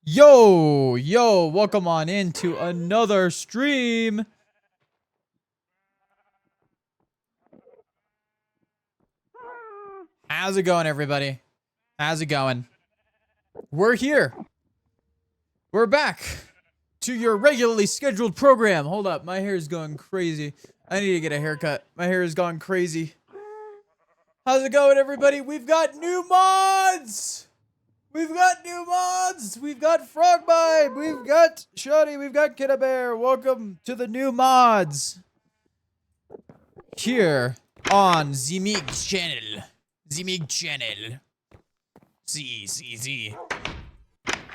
Yo, welcome on into another stream. How's it going, everybody? How's it going? We're here. We're back to your regularly scheduled program. Hold up, my hair is going crazy. I need to get a haircut. My hair is going crazy. How's it going, everybody? We've got new mods! We've got new mods! We've got Frogvibe! We've got Shoddy! We've got Kidda Bear! Welcome to the new mods! Here on Zimig channel. Zimig channel. Z.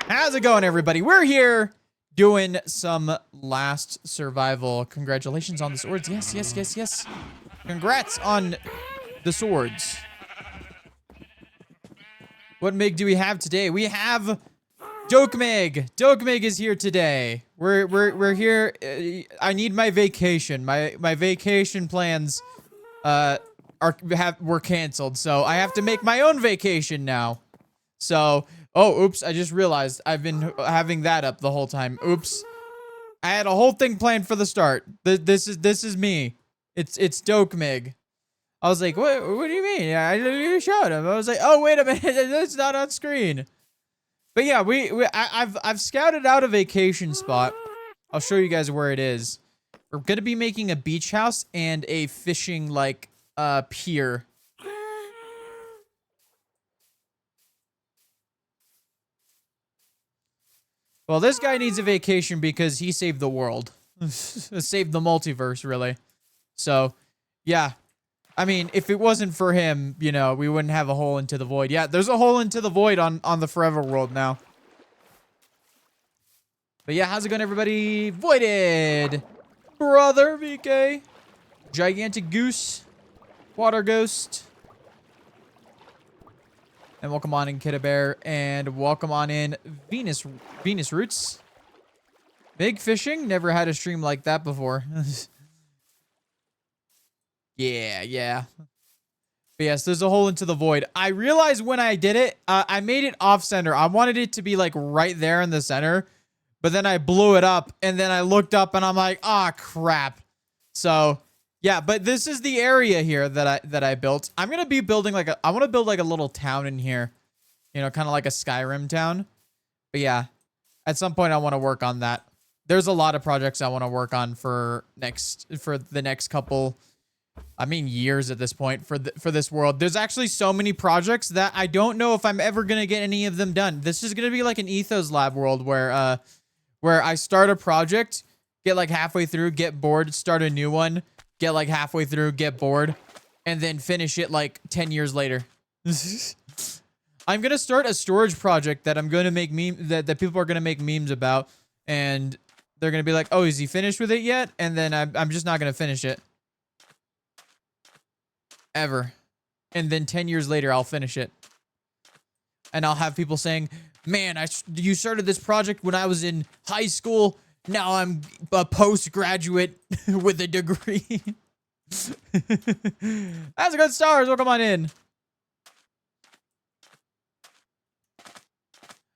How's it going, everybody? We're here doing some last survival. Congratulations on the swords. Yes. Congrats on the swords. What Mig do we have today? We have Dokemig. Dokemig is here today. We're here. I need my vacation. My vacation plans were canceled, so I have to make my own vacation now. So, oh, oops! I just realized I've been having that up the whole time. Oops! I had a whole thing planned for the start. This is me. It's Dokemig. I was like, what do you mean? I showed him. I was like, oh, wait a minute. That's not on screen. But yeah, I've scouted out a vacation spot. I'll show you guys where it is. We're going to be making a beach house and a fishing, like, pier. Well, this guy needs a vacation because he saved the world. Saved the multiverse, really. So, yeah. I mean, if it wasn't for him, you know, we wouldn't have a hole into the void. Yeah, there's a hole into the void on the forever world now. But yeah, how's it going, everybody? Voided! Brother VK. Gigantic Goose. Water Ghost. And welcome on in, Kidda Bear. And welcome on in, Venus Roots. Big fishing. Never had a stream like that before. Yeah. But yes, there's a hole into the void. I realized when I did it, I made it off center. I wanted it to be like right there in the center, but then I blew it up and then I looked up and I'm like, ah, crap. So yeah, but this is the area here that I built. I'm going to be building I want to build like a little town in here, you know, kind of like a Skyrim town. But yeah, at some point I want to work on that. There's a lot of projects I want to work on for the next couple, I mean, years at this point for this world. There's actually so many projects that I don't know if I'm ever going to get any of them done. This is going to be like an Ethos Lab world where I start a project, get like halfway through, get bored, start a new one, get like halfway through, get bored, and then finish it like 10 years later. I'm going to start a storage project that I'm going to make that people are going to make memes about, and they're going to be like, "Oh, is he finished with it yet?" And then I'm just not going to finish it. Ever. And then 10 years later, I'll finish it. And I'll have people saying, man, you started this project when I was in high school. Now I'm a postgraduate with a degree. That's a good stars. Welcome on in.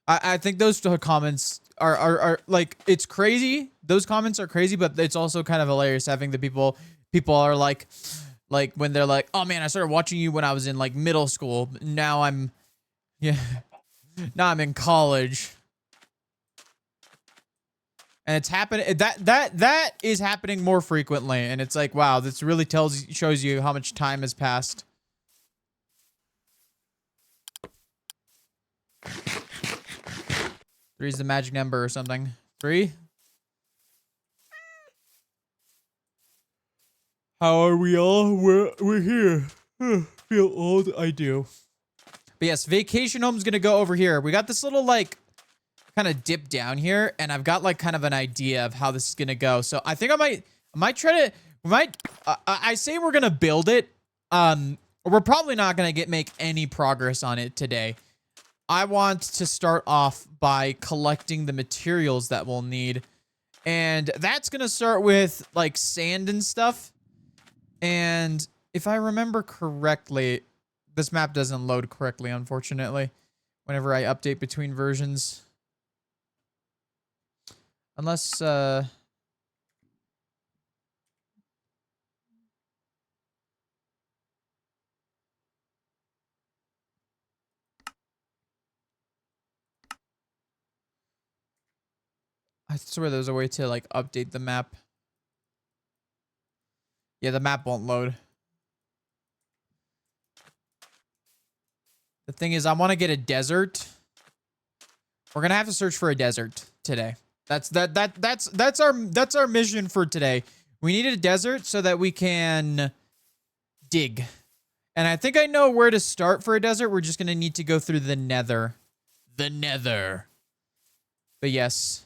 I think those comments are like, it's crazy. Those comments are crazy, but it's also kind of hilarious having the people are like when they're like, oh man, I started watching you when I was in like middle school. Now I'm in college. And it's happening. That is happening more frequently. And it's like, wow, this really shows you how much time has passed. Three's the magic number or something. 3. How are we all? We're here. Feel old? I do. But yes, vacation home's gonna go over here. We got this little like kind of dip down here, and I've got like kind of an idea of how this is gonna go. So I think I might try to I say we're gonna build it. We're probably not gonna make any progress on it today. I want to start off by collecting the materials that we'll need, and that's gonna start with like sand and stuff. And if I remember correctly, this map doesn't load correctly, unfortunately, whenever I update between versions. Unless, I swear there's a way to, like, update the map. Yeah, the map won't load. The thing is, I want to get a desert. We're gonna have to search for a desert today. That's our mission for today. We need a desert so that we can dig. And I think I know where to start for a desert. We're just gonna need to go through the Nether. The Nether. But yes,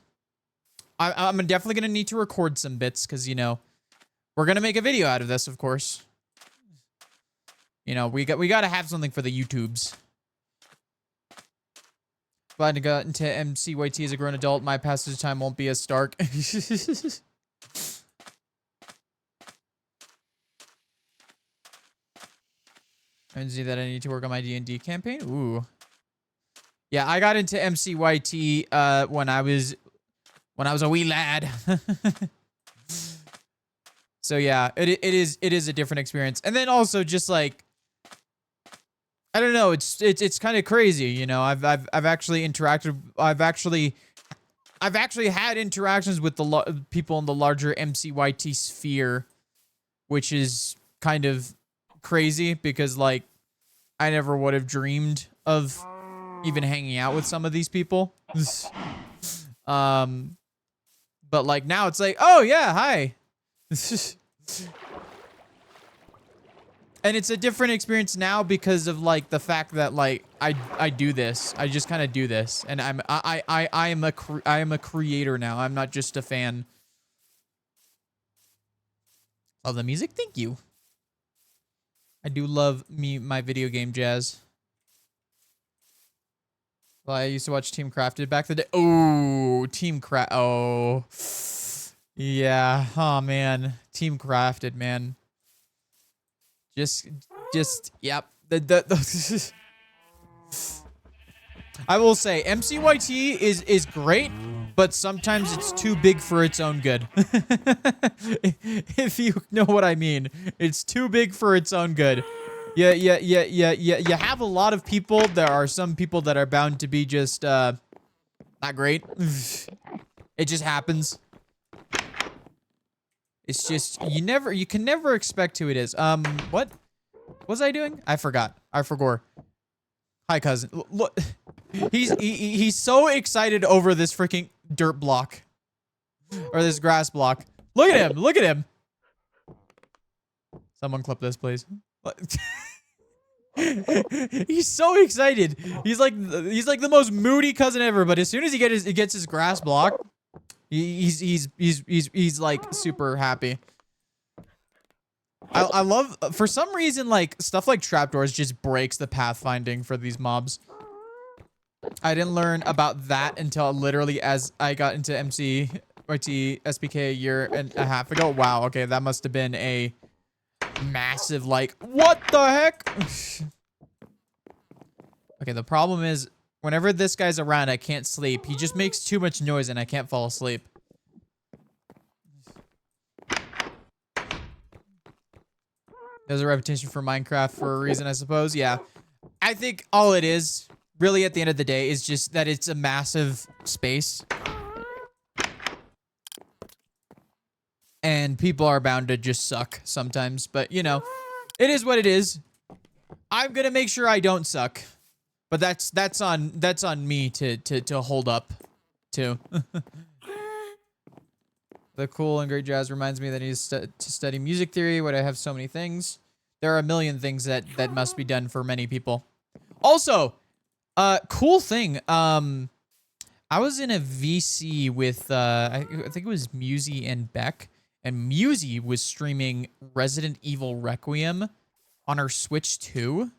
I'm definitely gonna need to record some bits because, you know, we're gonna make a video out of this, of course. You know, we gotta have something for the YouTubes. Glad to get into MCYT as a grown adult. My passage time won't be as stark. I see that I need to work on my D&D campaign. Ooh. Yeah, I got into MCYT when I was a wee lad. So yeah, it is a different experience. And then also just like, I don't know, it's kind of crazy, you know. I've actually interacted. I've actually had interactions with the people in the larger MCYT sphere, which is kind of crazy because, like, I never would have dreamed of even hanging out with some of these people. But like now it's like, oh yeah, hi. And it's a different experience now because of, like, the fact that, like, I do this. I just kind of do this, and I am a creator now. I'm not just a fan. Love the music. Thank you. I do love my video game jazz. Well, I used to watch Team Crafted back the day. Oh, Team Craft. Oh, yeah. Oh man, Team Crafted, man. Just, yep. I will say, MCYT is great, but sometimes it's too big for its own good. If you know what I mean. It's too big for its own good. Yeah. You have a lot of people. There are some people that are bound to be just, not great. It just happens. It's just, you can never expect who it is. What was I doing? I forgot. I forgot. Hi, cousin. Look, he's so excited over this freaking dirt block. Or this grass block. Look at him. Look at him. Someone clip this, please. He's so excited. He's like the most moody cousin ever, but as soon as he gets his grass block, he's like super happy. I love, for some reason, like, stuff like trapdoors just breaks the pathfinding for these mobs. I didn't learn about that until literally as I got into MCYT SPK a year and a half ago. Wow, okay, that must have been a massive, like, what the heck? Okay, the problem is, whenever this guy's around, I can't sleep. He just makes too much noise and I can't fall asleep. There's a reputation for Minecraft for a reason, I suppose. Yeah. I think all it is, really at the end of the day, is just that it's a massive space. And people are bound to just suck sometimes. But, you know, it is what it is. I'm gonna make sure I don't suck. But that's on me to hold up to. The cool and great jazz reminds me that I need to study music theory. Would I have so many things? There are a million things that must be done for many people. Also, cool thing. I was in a VC with I think it was Musy and Beck, and Musy was streaming Resident Evil Requiem on her Switch 2.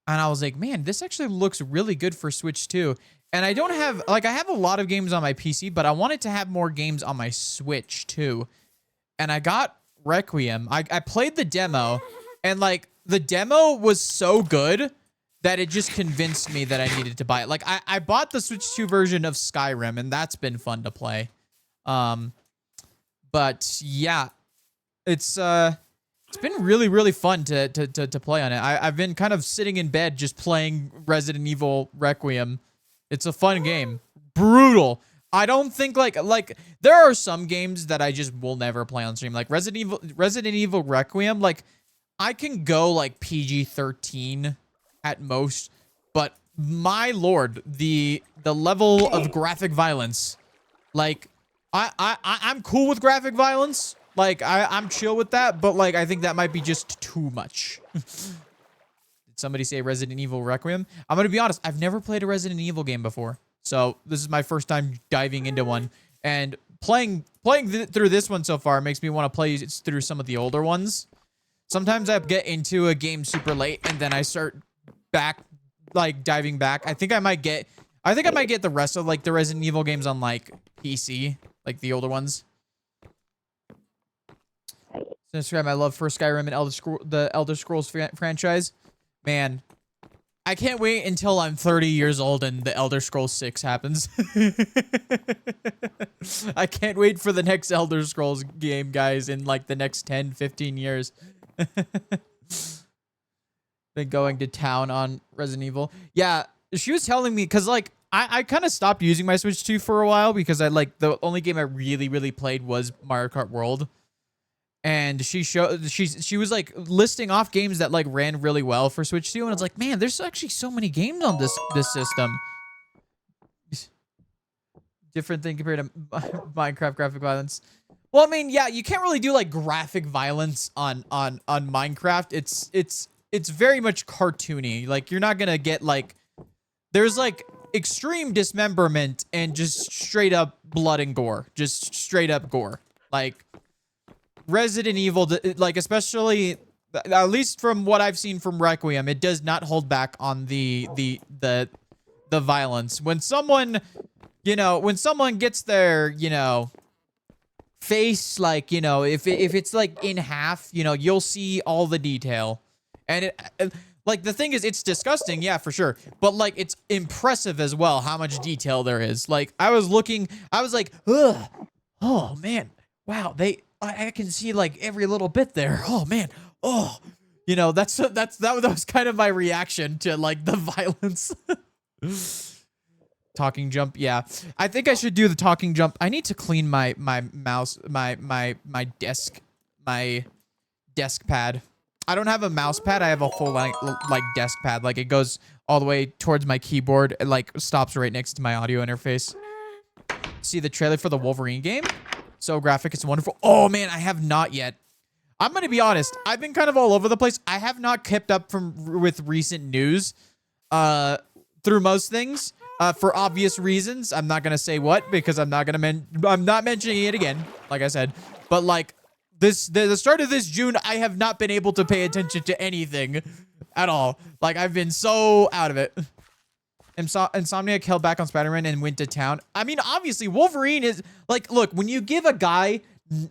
And I was like, man, this actually looks really good for Switch 2. And I don't have, like, I have a lot of games on my PC, but I wanted to have more games on my Switch too. And I got Requiem. I played the demo, and, like, the demo was so good that it just convinced me that I needed to buy it. Like, I bought the Switch 2 version of Skyrim, and that's been fun to play. But yeah, it's been really, really fun to play on it. I've been kind of sitting in bed just playing Resident Evil Requiem. It's a fun game. Brutal. I don't think like there are some games that I just will never play on stream. Like Resident Evil Requiem, like I can go like PG-13 at most, but my lord, the level of graphic violence, like I'm cool with graphic violence. Like I'm chill with that, but like I think that might be just too much. Did somebody say Resident Evil Requiem? I'm gonna be honest, I've never played a Resident Evil game before. So this is my first time diving into one, and playing through this one so far makes me want to play through some of the older ones. Sometimes I get into a game super late and then I start diving back. I think I might get the rest of like the Resident Evil games on like PC, like the older ones. To describe my love for Skyrim and the Elder Scrolls franchise, man. I can't wait until I'm 30 years old and the Elder Scrolls 6 happens. I can't wait for the next Elder Scrolls game, guys, in like the next 10, 15 years. Been going to town on Resident Evil. Yeah, she was telling me, because like, I kind of stopped using my Switch 2 for a while because the only game I really, really played was Mario Kart World. And she was like listing off games that like ran really well for Switch 2, and it's like, man, there's actually so many games on this system. Different thing compared to Minecraft graphic violence. Well, I mean, yeah, you can't really do like graphic violence on Minecraft. It's very much cartoony. Like you're not gonna get like there's like extreme dismemberment and just straight up blood and gore, just straight up gore, like. Resident Evil, like especially, at least from what I've seen from Requiem, it does not hold back on the violence. When someone gets their, face, like, if it's like in half, you'll see all the detail. And like the thing is, it's disgusting, yeah, for sure. But like, it's impressive as well how much detail there is. Like I was like, ugh, oh man, wow, I can see like every little bit there. Oh man. Oh, that was kind of my reaction to like the violence. Talking jump. Yeah. I think I should do the talking jump. I need to clean my mouse, my desk pad. I don't have a mouse pad. I have a full like desk pad. Like it goes all the way towards my keyboard. It like stops right next to my audio interface. See the trailer for the Wolverine game? So graphic, it's wonderful. Oh man, I have not yet. I'm gonna be honest. I've been kind of all over the place. I have not kept up with recent news, through most things, for obvious reasons. I'm not gonna say what because I'm not mentioning it again. Like I said, but like the start of this June, I have not been able to pay attention to anything at all. Like I've been so out of it. Insomniac held back on Spider-Man and went to town. I mean, obviously, Wolverine is like, look, when you give a guy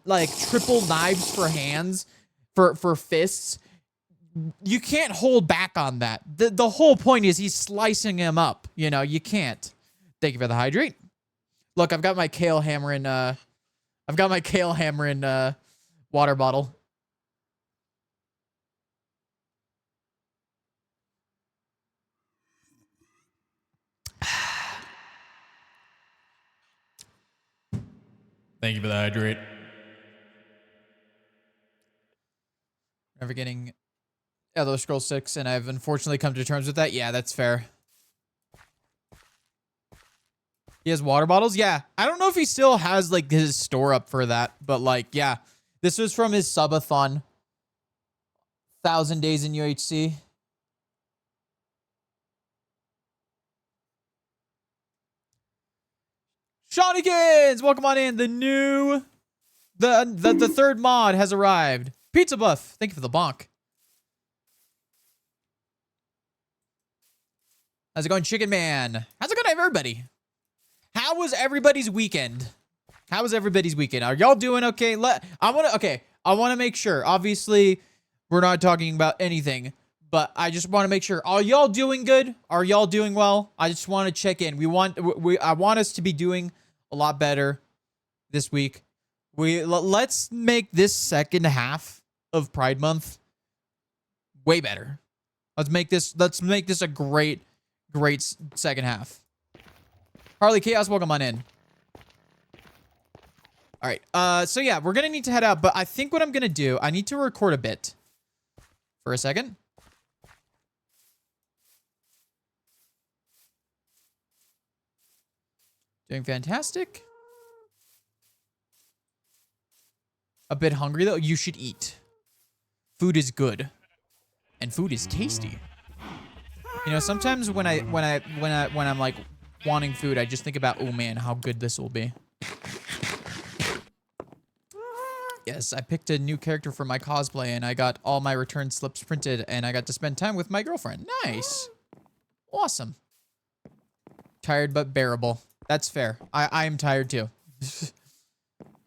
like triple knives for hands, for fists, you can't hold back on that. The whole point is he's slicing him up. You can't. Thank you for the hydrate. Look, I've got my kale hammer in water bottle. Thank you for the hydrate. Never getting Elder Scrolls 6, and I've unfortunately come to terms with that. Yeah, that's fair. He has water bottles? Yeah. I don't know if he still has, like, his store up for that, but, like, yeah. This was from his subathon. 1,000 days in UHC. Shawnikins, welcome on in. The third mod has arrived. Pizza Buff, thank you for the bonk. How's it going, Chicken Man? How's it going, everybody? How was everybody's weekend? How was everybody's weekend? Are y'all doing okay? I want to make sure. Obviously, we're not talking about anything, but I just want to make sure. Are y'all doing good? Are y'all doing well? I just want to check in. I want us to be doing a lot better. this week. Let's make this second half of Pride Month way better. Let's make this a great second half. Harley Chaos, welcome on in. All right. So yeah, we're gonna need to head out, but I think what I'm gonna do, I need to record a bit for a second. Doing fantastic. A bit hungry though. You should eat. Food is good, and food is tasty. You know, sometimes when I'm like wanting food, I just think about, oh man, how good this will be. Yes, I picked a new character for my cosplay, and I got all my return slips printed, and I got to spend time with my girlfriend. Nice. Awesome. Tired but bearable. That's fair. I am tired too.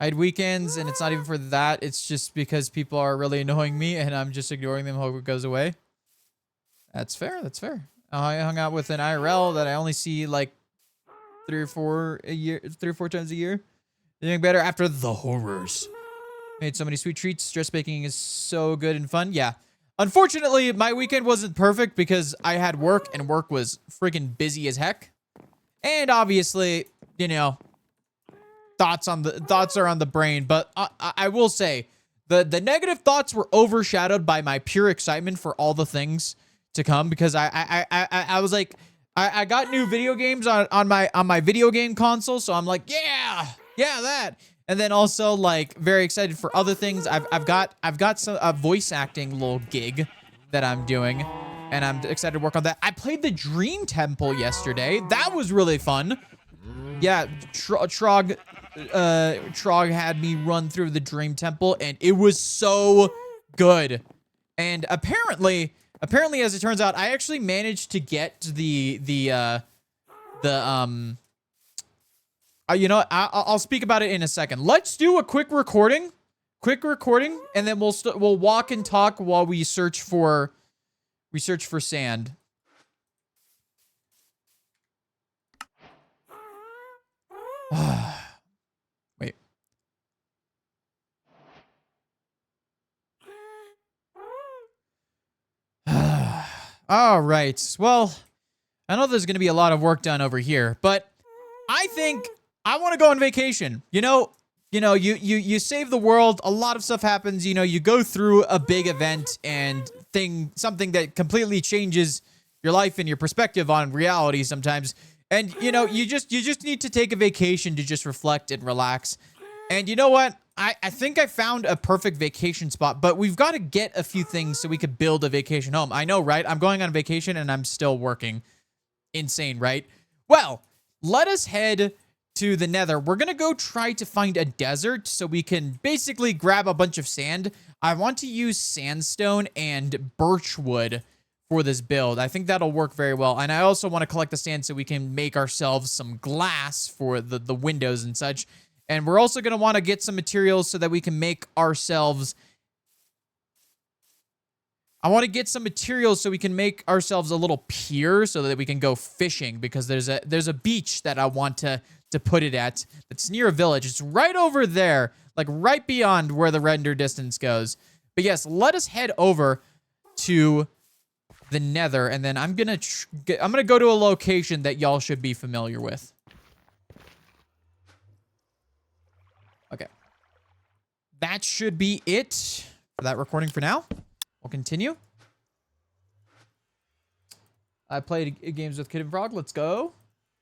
I had weekends, and it's not even for that. It's just because people are really annoying me, and I'm just ignoring them. Hope it goes away. That's fair. That's fair. I hung out with an IRL that I only see like 3 or 4 times a year. Doing better after the horrors. Made so many sweet treats. Stress baking is so good and fun. Yeah. Unfortunately, my weekend wasn't perfect because I had work, and work was freaking busy as heck. And obviously, you know, thoughts are on the brain. But I will say, the negative thoughts were overshadowed by my pure excitement for all the things to come, because I was like, I got new video games on my video game console, so I'm like, yeah, that. And then also like very excited for other things. I've got some a voice acting little gig that I'm doing, and I'm excited to work on that. I played the Dream Temple yesterday. That was really fun. Yeah, Trog had me run through the Dream Temple, and it was so good. And apparently, as it turns out, I actually managed to get you know, I'll speak about it in a second. Let's do a quick recording, and then we'll walk and talk while we search for sand. Wait. All right. Well, I know there's going to be a lot of work done over here, but I think I want to go on vacation. You save the world. A lot of stuff happens. You know, you go through a big event and something that completely changes your life and your perspective on reality sometimes. And, you know, you just need to take a vacation to just reflect and relax. And you know what? I think I found a perfect vacation spot, but we've got to get a few things so we could build a vacation home. I know, right? I'm going on vacation and I'm still working. Insane, right? Well, let us head to the Nether. We're going to go try to find a desert so we can basically grab a bunch of sand. I want to use sandstone and birch wood for this build. I think that'll work very well. And I also want to collect the sand so we can make ourselves some glass for the windows and such. And we're also going to want to get some materials so that we can make ourselves... I want to get some materials so we can make ourselves a little pier so that we can go fishing, because there's a beach that I want to put it at that's near a village. It's right over there, like right beyond where the render distance goes. But yes, let us head over to the Nether, and then I'm gonna go to a location that y'all should be familiar with. Okay, that should be it for that recording for now. We'll continue. I played games with Kid and Frog. Let's go.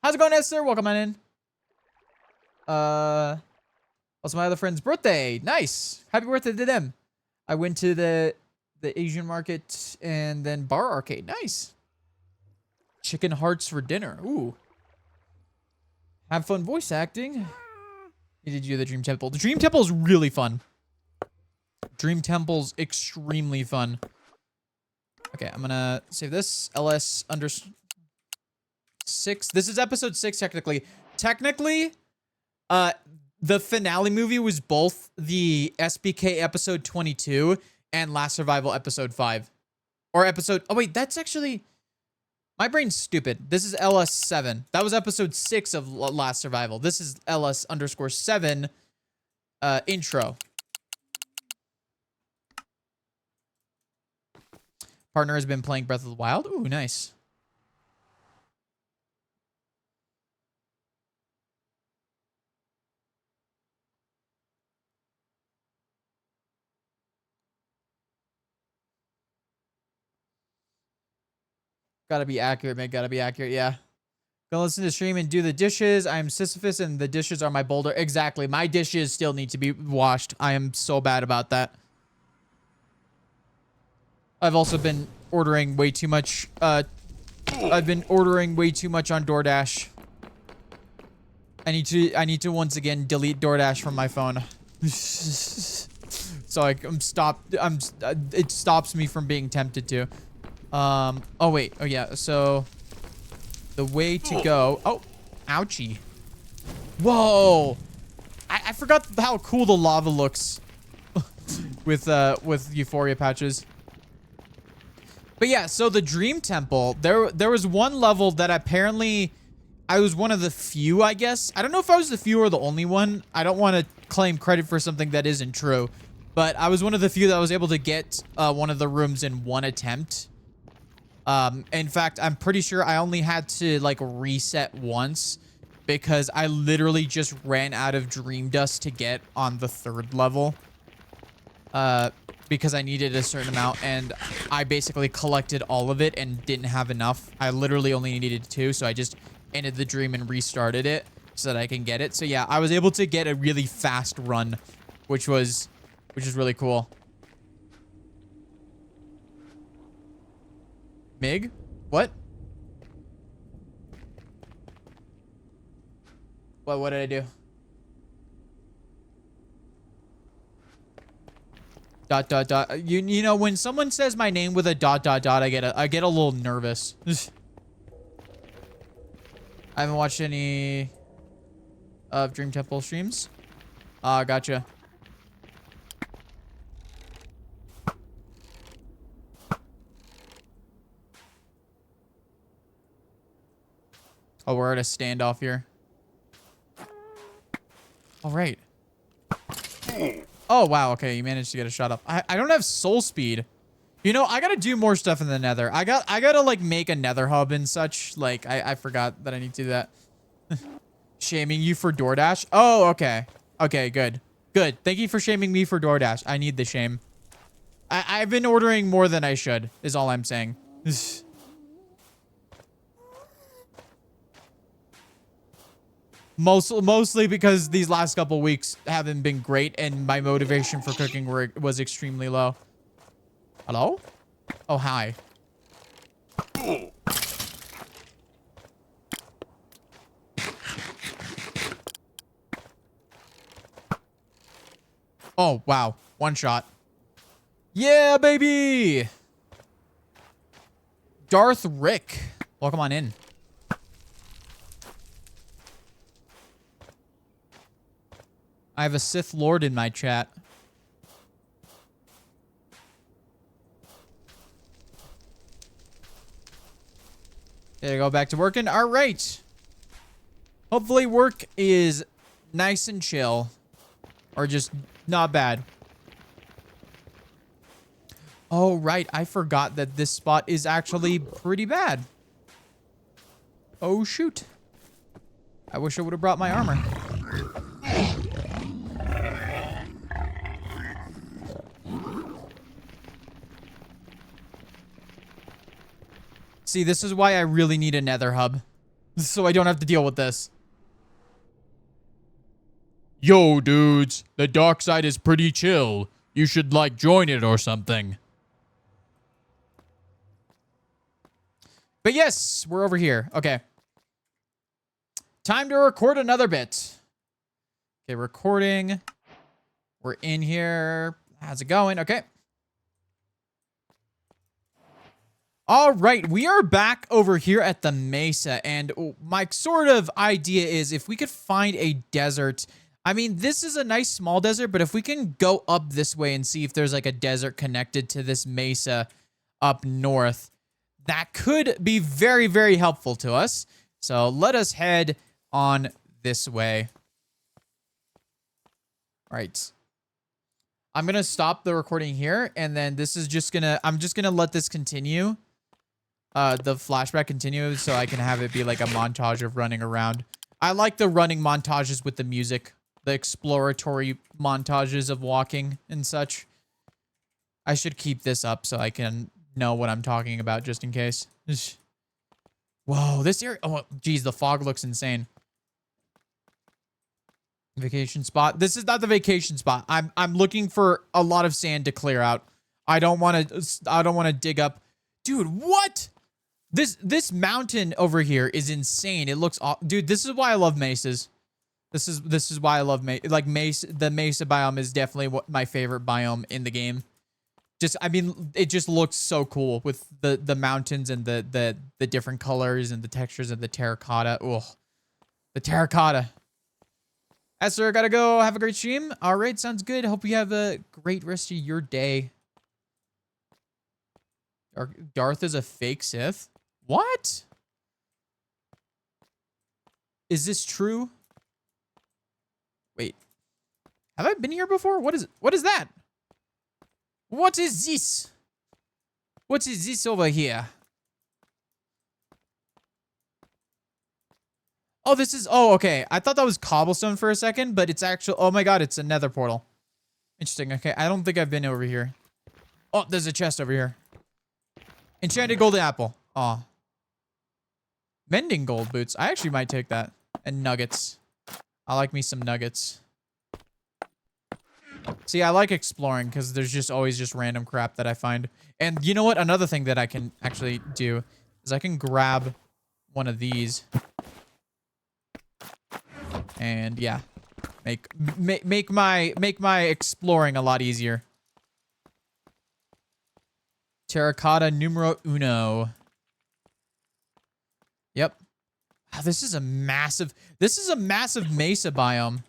How's it going, Esther? Welcome on in. Also my other friend's birthday. Nice. Happy birthday to them. I went to the Asian market and then bar arcade. Nice. Chicken hearts for dinner. Ooh. Have fun voice acting. Did you do the Dream Temple? The Dream Temple is really fun. Dream Temple's extremely fun. Okay, I'm gonna save this. LS_6. This is episode 6, technically. The finale movie was both the SBK episode 22 and Last Survival episode 5. Or episode... Oh, wait, that's actually... My brain's stupid. This is LS7. That was episode 6 of Last Survival. This is LS_7 intro. Partner has been playing Breath of the Wild. Ooh, nice. Gotta be accurate, man. Gotta be accurate, yeah. Gonna listen to stream and do the dishes. I'm Sisyphus and the dishes are my boulder. Exactly. My dishes still need to be washed. I am so bad about that. I've also been ordering way too much. I've been ordering way too much on DoorDash. I need to once again delete DoorDash from my phone. So it stops me from being tempted to. Oh wait. Oh yeah. So the way to go. Oh, ouchie. Whoa. I forgot how cool the lava looks with Euphoria patches. But yeah, so the Dream Temple, there was one level that apparently I was one of the few, I guess. I don't know if I was the few or the only one. I don't want to claim credit for something that isn't true. But I was one of the few that was able to get one of the rooms in one attempt. In fact, I'm pretty sure I only had to like reset once because I literally just ran out of dream dust to get on the 3rd level. Because I needed a certain amount and I basically collected all of it and didn't have enough. I literally only needed 2, so I just ended the dream and restarted it so that I can get it. So yeah, I was able to get a really fast run, which is really cool. Mig? What? What did I do? Dot dot dot. You know when someone says my name with a dot dot dot, I get a little nervous. I haven't watched any of Dream Temple streams. Gotcha. Oh, we're at a standoff here. All right. Oh, wow. Okay, you managed to get a shot up. I don't have soul speed. You know, I gotta do more stuff in the nether. I gotta, like, make a nether hub and such. Like, I forgot that I need to do that. Shaming you for DoorDash? Oh, okay. Okay, good. Good. Thank you for shaming me for DoorDash. I need the shame. I've been ordering more than I should, is all I'm saying. Mostly because these last couple weeks haven't been great and my motivation for cooking was extremely low. Hello? Oh, hi. Oh, wow. One shot. Yeah, baby! Darth Rick. Welcome on in. I have a Sith Lord in my chat. There you go, back to working. All right. Hopefully work is nice and chill. Or just not bad. Oh, right. I forgot that this spot is actually pretty bad. Oh, shoot. I wish I would have brought my armor. See, this is why I really need a nether hub. So I don't have to deal with this. Yo, dudes. The dark side is pretty chill. You should, like, join it or something. But yes, we're over here. Okay. Time to record another bit. Okay, recording. We're in here. How's it going? Okay. All right, we are back over here at the Mesa, and my sort of idea is if we could find a desert. I mean, this is a nice small desert, but if we can go up this way and see if there's like a desert connected to this Mesa up north, that could be very, very helpful to us. So let us head on this way. All right. I'm going to stop the recording here, and then this is just going to, I'm just going to let this continue. The flashback continue so I can have it be like a montage of running around. I like the running montages with the music, the exploratory montages of walking and such. I should keep this up so I can know what I'm talking about just in case. Whoa, this area, oh, geez, the fog looks insane. Vacation spot. This is not the vacation spot. I'm looking for a lot of sand to clear out. I don't want to dig up. Dude, what? This mountain over here is insane. It looks dude, this is why I love mesas. This is why I love mesa. The mesa biome is definitely my favorite biome in the game. Just I mean, it just looks so cool with the mountains and the different colors and the textures of the terracotta. Oh, the terracotta. Esther, I gotta go. Have a great stream. All right, sounds good. Hope you have a great rest of your day. Darth is a fake Sith? What? Is this true? Wait. Have I been here before? What is that? What is this? What is this over here? Oh, this is... Oh, okay. I thought that was cobblestone for a second, but it's actually... Oh my god, it's a nether portal. Interesting. Okay, I don't think I've been over here. Oh, there's a chest over here. Enchanted golden apple. Aw. Mending gold boots. I actually might take that. And nuggets. I like me some nuggets. See, I like exploring because there's just always just random crap that I find. And you know what? Another thing that I can actually do is I can grab one of these. And yeah, make my exploring a lot easier. Terracotta numero uno. Yep. Wow, this is a massive mesa biome.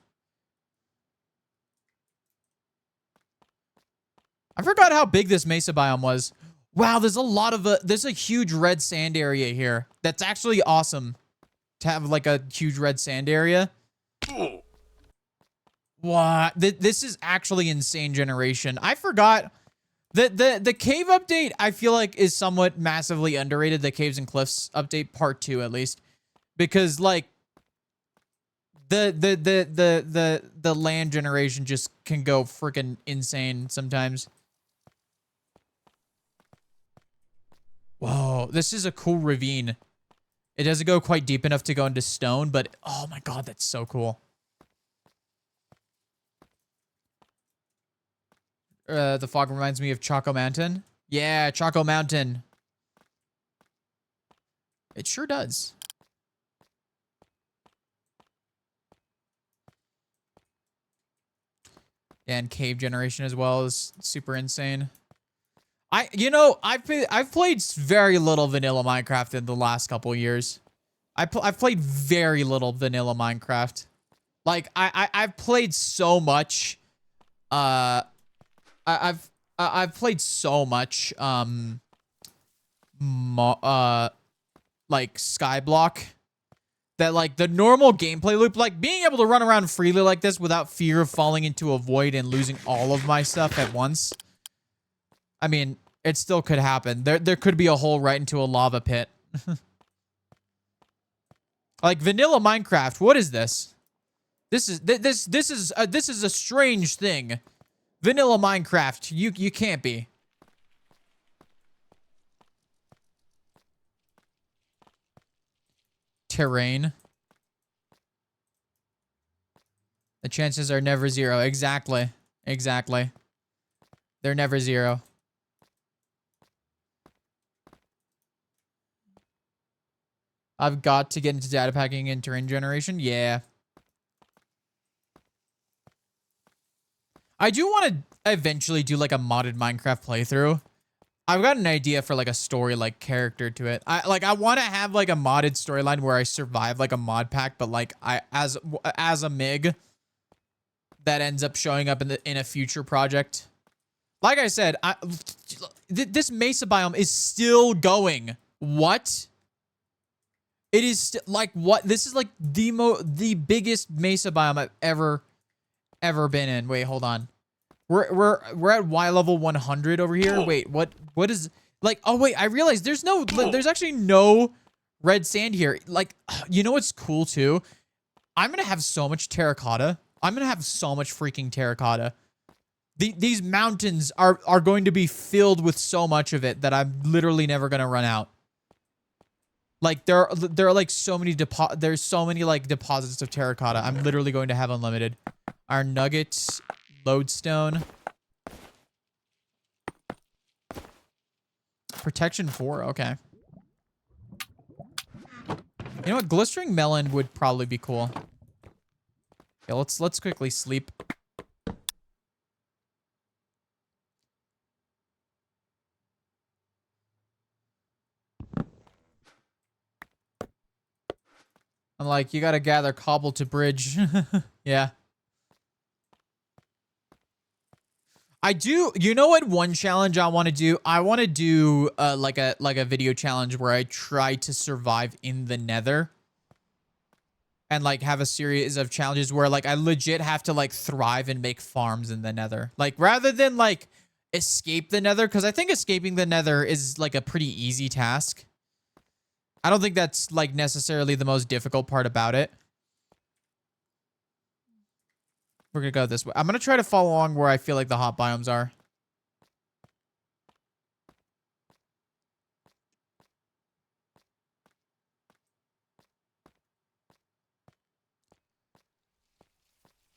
I forgot how big this mesa biome was. Wow, there's a huge red sand area here. That's actually awesome to have like a huge red sand area. What? This is actually insane generation. I forgot the cave update. I feel like is somewhat massively underrated. The Caves and Cliffs update part 2 at least, because like the land generation just can go freaking insane sometimes. Whoa, this is a cool ravine. It doesn't go quite deep enough to go into stone, but oh my god, that's so cool. The fog reminds me of Choco Mountain. Yeah, Choco Mountain. It sure does. And cave generation as well is super insane. I've played very little vanilla Minecraft in the last couple years. I've played very little vanilla Minecraft. Like I've played so much. I've played so much. Like Skyblock. That like the normal gameplay loop, like being able to run around freely like this without fear of falling into a void and losing all of my stuff at once. I mean, it still could happen. There could be a hole right into a lava pit. Like vanilla Minecraft, what is this? This is a strange thing. Vanilla Minecraft, you can't be. Terrain. The chances are never zero. Exactly. Exactly. They're never zero. I've got to get into data packing and terrain generation. Yeah. I do want to eventually do like a modded Minecraft playthrough. I've got an idea for like a story like character to it. I want to have like a modded storyline where I survive like a mod pack, but like as a MIG that ends up showing up in a future project. Like I said, this mesa biome is still going. What? It is like what? This is like the biggest mesa biome I've ever been in. Wait, hold on. We're at Y level 100 over here. Wait, what is like? Oh wait, I realized there's actually no red sand here. Like, you know what's cool too? I'm gonna have so much terracotta. I'm gonna have so much freaking terracotta. These mountains are going to be filled with so much of it that I'm literally never gonna run out. Like there are like so many there's so many like deposits of terracotta. I'm literally going to have unlimited. Iron nuggets, lodestone, protection 4. Okay. You know what? Glistering melon would probably be cool. Okay, let's quickly sleep. I'm like, you gotta gather cobble to bridge. Yeah. I do. You know what? One challenge I want to do. I want to do like a video challenge where I try to survive in the Nether, and like have a series of challenges where like I legit have to like thrive and make farms in the Nether. Like rather than like escape the Nether, because I think escaping the Nether is like a pretty easy task. I don't think that's like necessarily the most difficult part about it. We're gonna go this way. I'm gonna try to follow along where I feel like the hot biomes are.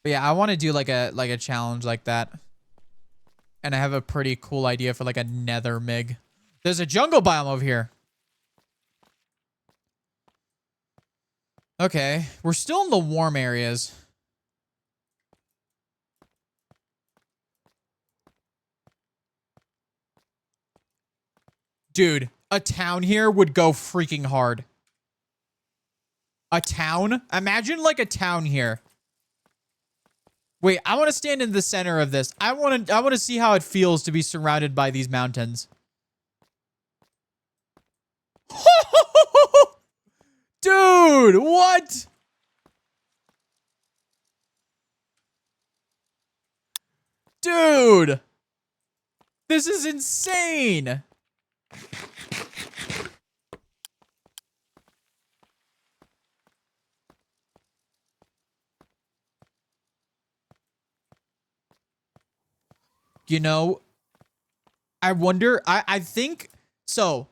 But yeah, I want to do like a challenge like that. And I have a pretty cool idea for like a Nether mig. There's a jungle biome over here. Okay, we're still in the warm areas. Dude, a town here would go freaking hard. A town? Imagine like a town here. Wait, I want to stand in the center of this. I want to see how it feels to be surrounded by these mountains. Dude, what? Dude. This is insane. You know, I wonder, I think, so,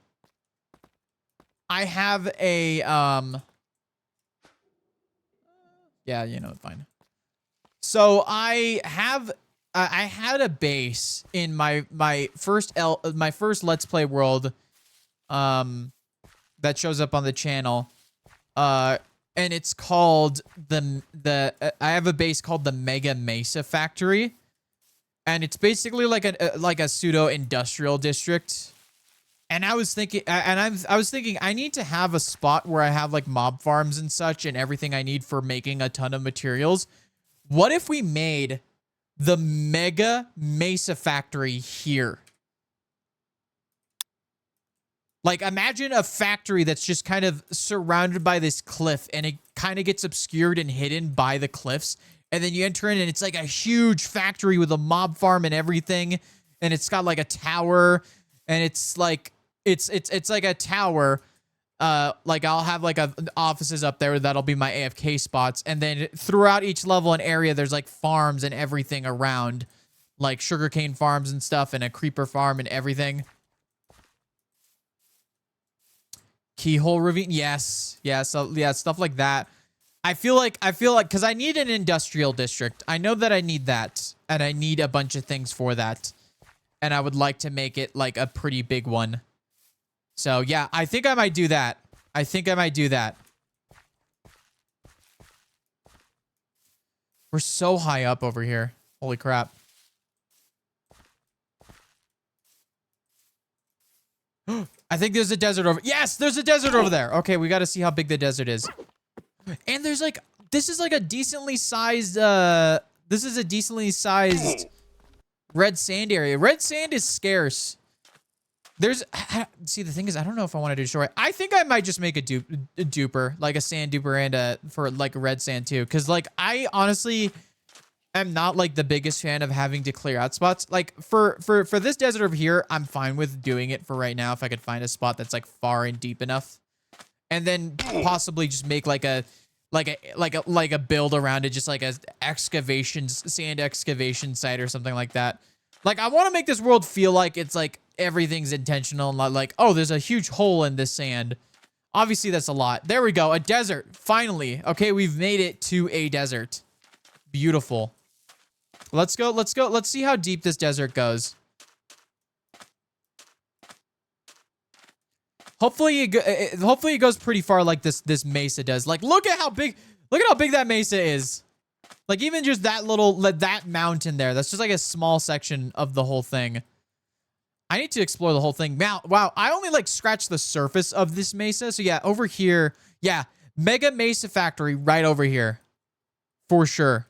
I have a, yeah, you know, fine. So, I had a base in my first Let's Play world, that shows up on the channel, and it's called I have a base called the Mega Mesa Factory. And it's basically like a pseudo industrial district. And I was thinking, I need to have a spot where I have like mob farms and such and everything I need for making a ton of materials. What if we made the Mega Mesa Factory here? Like imagine a factory that's just kind of surrounded by this cliff and it kind of gets obscured and hidden by the cliffs. And then you enter in and it's like a huge factory with a mob farm and everything. And it's got like a tower. And it's like, it's like a tower. Like I'll have like offices up there. That'll be my AFK spots. And then throughout each level and area, there's like farms and everything around. Like sugarcane farms and stuff and a creeper farm and everything. Keyhole ravine. Yes. Yeah. So yeah, stuff like that. I feel like, because I need an industrial district. I know that I need that. And I need a bunch of things for that. And I would like to make it like a pretty big one. So yeah, I think I might do that. We're so high up over here. Holy crap. I think there's a desert over. Yes, there's a desert over there. Okay, we got to see how big the desert is. And there's like, this is like a decently sized, red sand area. Red sand is scarce. See, the thing is, I don't know if I want to destroy. I think I might just make a duper, like a sand duper and for like red sand too. Cause like, I honestly, am not like the biggest fan of having to clear out spots. Like for this desert over here, I'm fine with doing it for right now if I could find a spot that's like far and deep enough. And then possibly just make like a build around it, just like a sand excavation site or something like that. Like I want to make this world feel like it's like everything's intentional and not like, oh, there's a huge hole in this sand. Obviously that's a lot. There we go. A desert. Finally. Okay, we've made it to a desert. Beautiful. Let's go. Let's go. Let's see how deep this desert goes. Hopefully it goes pretty far like this mesa does. Like look at how big that mesa is. Like even just that mountain there. That's just like a small section of the whole thing. I need to explore the whole thing. Wow, I only like scratched the surface of this mesa. So yeah, over here. Yeah, Mega Mesa Factory right over here. For sure.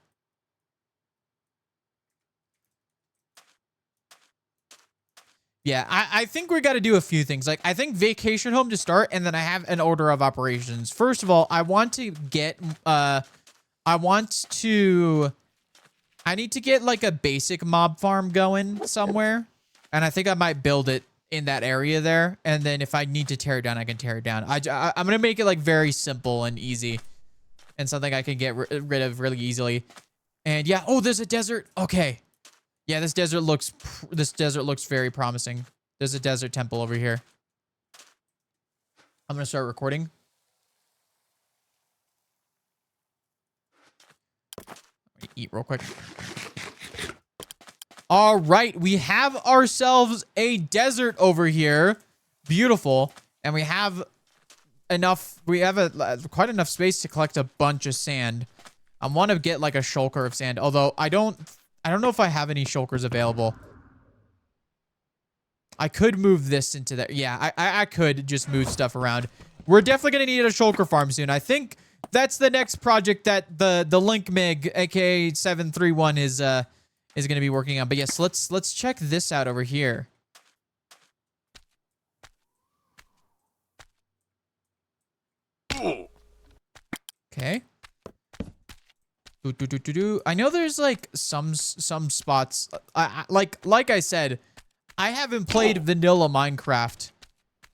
Yeah, I think we got to do a few things. Like, I think vacation home to start, and then I have an order of operations. First of all, I need to get, like, a basic mob farm going somewhere. And I think I might build it in that area there. And then if I need to tear it down, I can tear it down. I'm going to make it, like, very simple and easy. And something I can get rid of really easily. And, yeah. Oh, there's a desert. Okay. Yeah, this desert looks very promising. There's a desert temple over here. I'm gonna start recording. Let me eat real quick. All right, we have ourselves a desert over here. Beautiful, and we have enough. We have quite enough space to collect a bunch of sand. I want to get like a shulker of sand, although I don't know if I have any shulkers available. I could move this into there. Yeah, I could just move stuff around. We're definitely going to need a shulker farm soon. I think that's the next project that the Link Mig, aka 731, is going to be working on. But yes, let's check this out over here. Okay. I know there's like some spots. Like I said, I haven't played vanilla Minecraft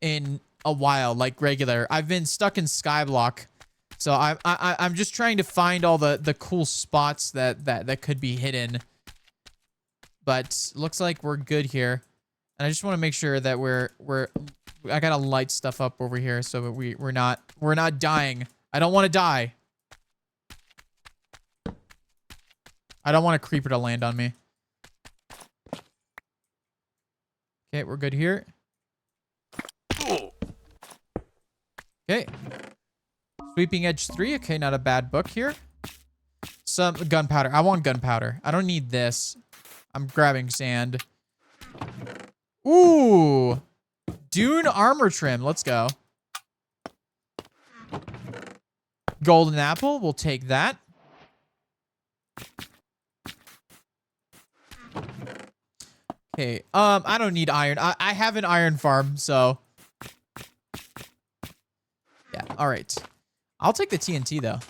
in a while, like regular. I've been stuck in Skyblock, so I'm just trying to find all the cool spots that could be hidden. But looks like we're good here, and I just want to make sure that I gotta light stuff up over here so that we're not dying. I don't want to die. I don't want a creeper to land on me. Okay, we're good here. Okay. Sweeping Edge 3. Okay, not a bad book here. Some gunpowder. I want gunpowder. I don't need this. I'm grabbing sand. Ooh. Dune armor trim. Let's go. Golden apple. We'll take that. Okay, I don't need iron. I have an iron farm, so. Yeah, alright. I'll take the TNT, though.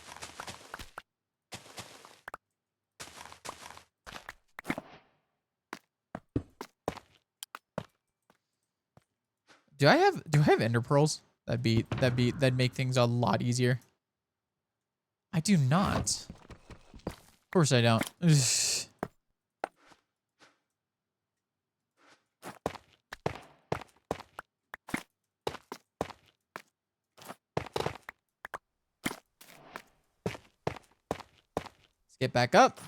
Do I have ender pearls? That'd make things a lot easier. I do not. Of course I don't. Get back up.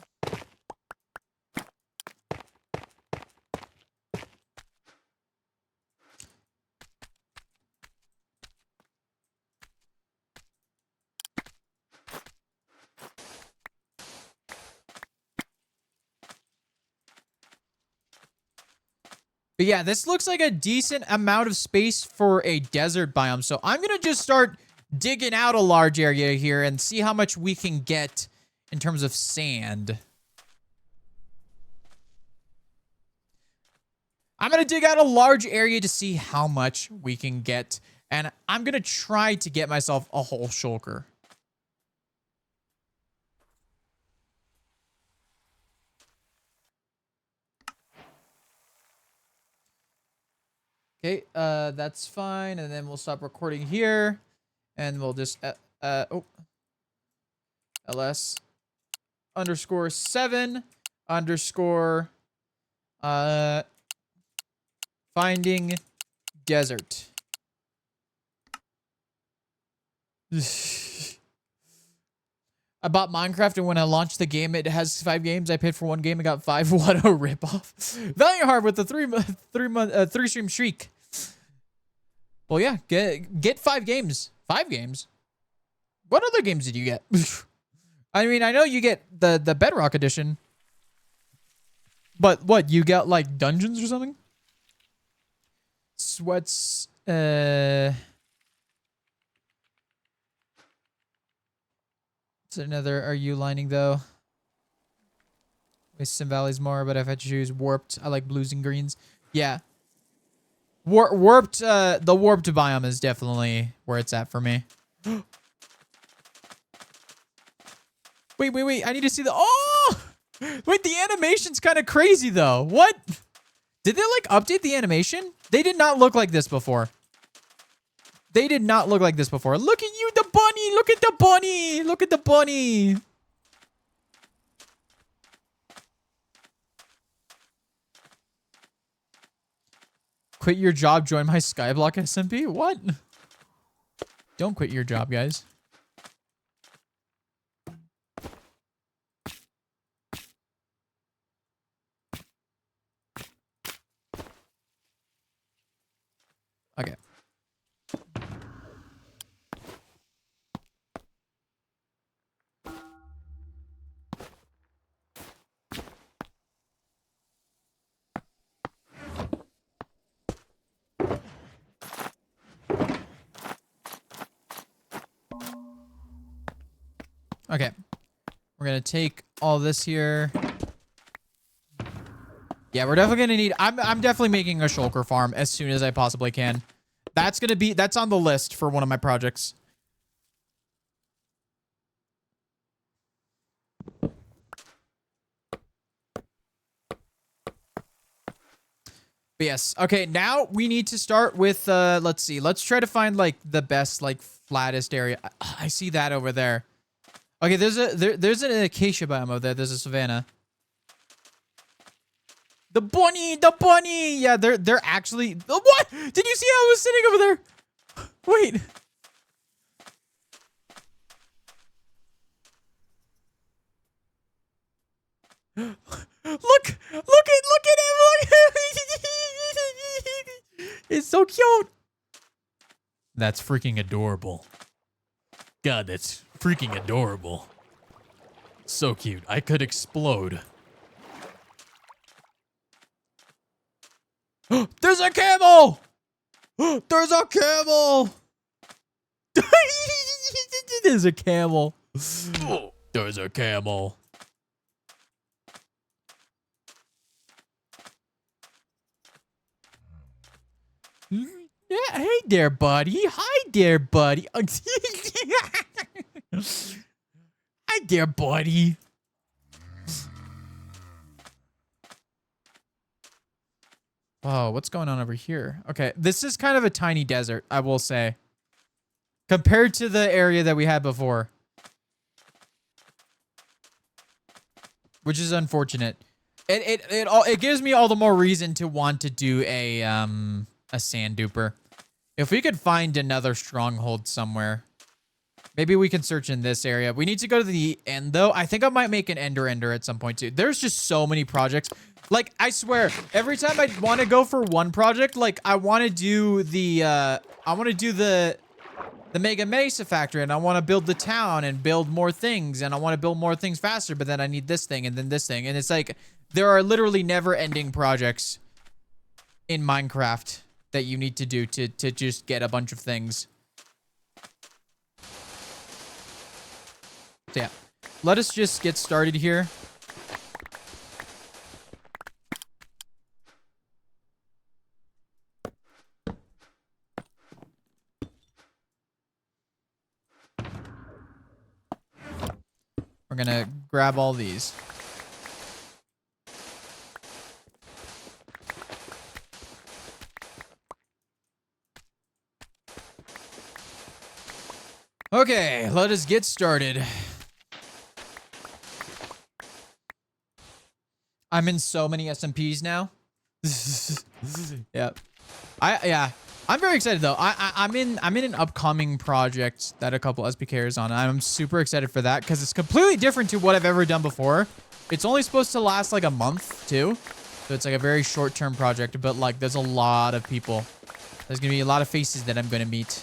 But yeah, this looks like a decent amount of space for a desert biome. So I'm going to just start digging out a large area here and see how much we can get in terms of sand. I'm going to dig out a large area to see how much we can get. And I'm going to try to get myself a whole shulker. Okay, that's fine. And then we'll stop recording here. And we'll just, ls underscore 7 underscore, finding desert. I bought Minecraft, and when I launched the game, it has 5 games. I paid for 1 game and got 5. What a ripoff. Valiant Heart with the 3 stream streak. Well, yeah, get 5 games. 5 games? What other games did you get? I mean, I know you get the Bedrock edition. But what, you got like dungeons or something? Sweats, it's another, are you lining though? Wastes and valleys more, but if I choose warped, I like blues and greens. Yeah. Warped, the warped biome is definitely where it's at for me. Wait. I need to see the, oh! Wait, the animation's kind of crazy though. What? Did they like update the animation? They did not look like this before. They did not look like this before. Look at you, the bunny. Look at the bunny. Look at the bunny. Quit your job, join my Skyblock SMP? What? Don't quit your job, guys. Okay. Okay. We're going to take all this here. Yeah, we're definitely going to need... I'm definitely making a shulker farm as soon as I possibly can. That's going to be... That's on the list for one of my projects. But yes. Okay, now we need to start with... let's see. Let's try to find, like, the best, like, flattest area. I see that over there. Okay, there's an acacia biome over there. There's a savanna. The bunny! Yeah, they're actually... Oh, what? Did you see how I was sitting over there? Wait. Look at him! It's so cute. That's freaking adorable. God, that's freaking adorable. So cute. I could explode. There's a camel! There's a camel! There's a camel. There's a camel. Yeah, hey there, buddy. Hi there, buddy. Hi there, buddy. Oh, what's going on over here? Okay, this is kind of a tiny desert, I will say. Compared to the area that we had before. Which is unfortunate. It gives me all the more reason to want to do a sand duper. If we could find another stronghold somewhere. Maybe we can search in this area. We need to go to the end, though. I think I might make an ender at some point, too. There's just so many projects. Like, I swear, every time I want to go for one project, like, I want to do the, the Mega Mesa factory, and I want to build the town and build more things, and I want to build more things faster, but then I need this thing and then this thing. And it's like, there are literally never-ending projects in Minecraft that you need to do to just get a bunch of things. So yeah, let us just get started here. We're gonna grab all these. Okay, let us get started. I'm in so many SMPs now. Yep. I'm very excited though. I'm in an upcoming project that a couple SBKers on. I'm super excited for that because it's completely different to what I've ever done before. It's only supposed to last like a month too. So it's like a very short-term project, but like there's a lot of people. There's gonna be a lot of faces that I'm gonna meet,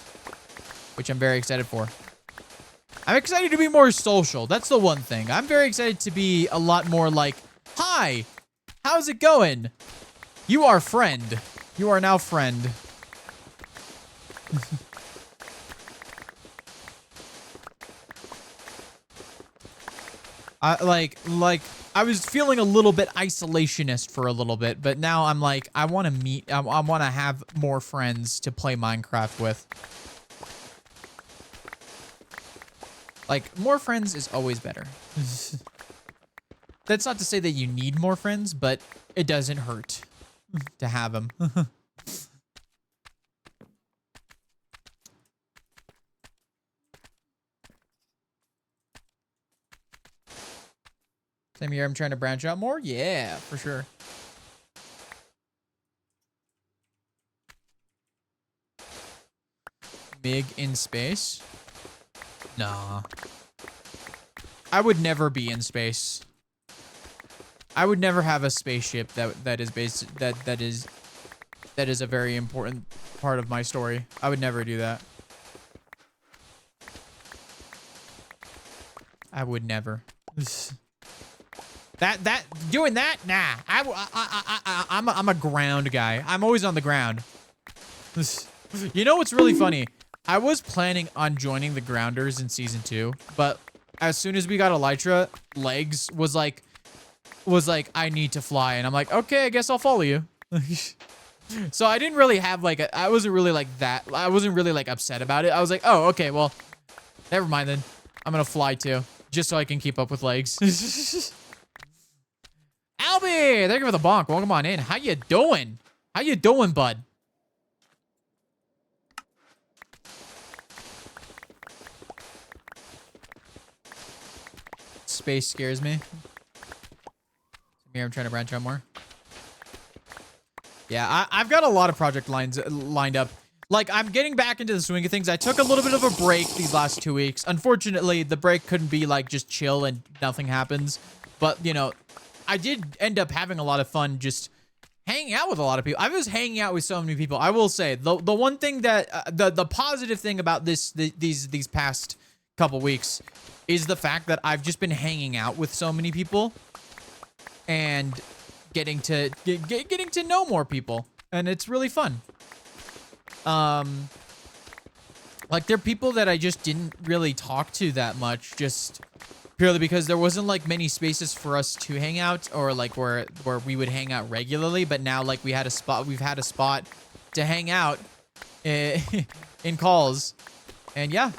which I'm very excited for. I'm excited to be more social. That's the one thing. I'm very excited to be a lot more like, hi, how's it going? You are friend. You are now friend. I was feeling a little bit isolationist for a little bit, but now I'm like, I want to meet, I want to have more friends to play Minecraft with. Like, more friends is always better. That's not to say that you need more friends, but it doesn't hurt to have them. Same here, I'm trying to branch out more. Yeah, for sure. Mig in space? Nah. I would never be in space. I would never have a spaceship that is a very important part of my story. I would never do that. I would never. Doing that? Nah. I'm a ground guy. I'm always on the ground. You know what's really funny? I was planning on joining the Grounders in season 2, but as soon as we got Elytra, Legs was like, I need to fly, and I'm like, okay, I guess I'll follow you. So I didn't really have like I wasn't really like that. I wasn't really like upset about it. I was like, oh, okay, well, never mind then. I'm gonna fly too, just so I can keep up with Legs. Albie, thank you for the bonk. Welcome on in. How you doing? How you doing, bud? Space scares me. Here, I'm trying to branch out more. Yeah, I've got a lot of project lined up. Like, I'm getting back into the swing of things. I took a little bit of a break these last 2 weeks. Unfortunately, the break couldn't be, like, just chill and nothing happens. But, you know, I did end up having a lot of fun just hanging out with a lot of people. I was hanging out with so many people. I will say, the one thing that, the positive thing about these past couple weeks is the fact that I've just been hanging out with so many people and getting to know more people, and it's really fun. Like, there are people that I just didn't really talk to that much, just purely because there wasn't like many spaces for us to hang out, or like where we would hang out regularly. But now, like, we've had a spot to hang out in calls, and yeah.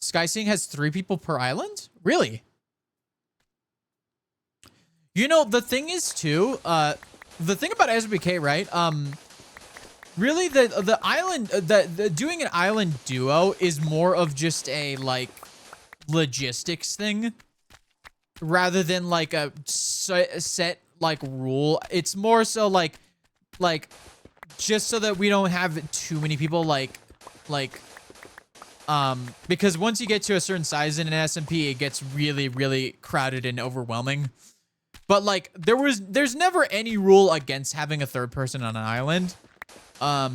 SkySing has 3 people per island? Really? You know, the thing is too, the thing about SBK, right? Really the island, doing an island duo is more of just a like logistics thing rather than like a set like rule. It's more so like just so that we don't have too many people because once you get to a certain size in an SMP, it gets really, really crowded and overwhelming. But like, there's never any rule against having a third person on an island.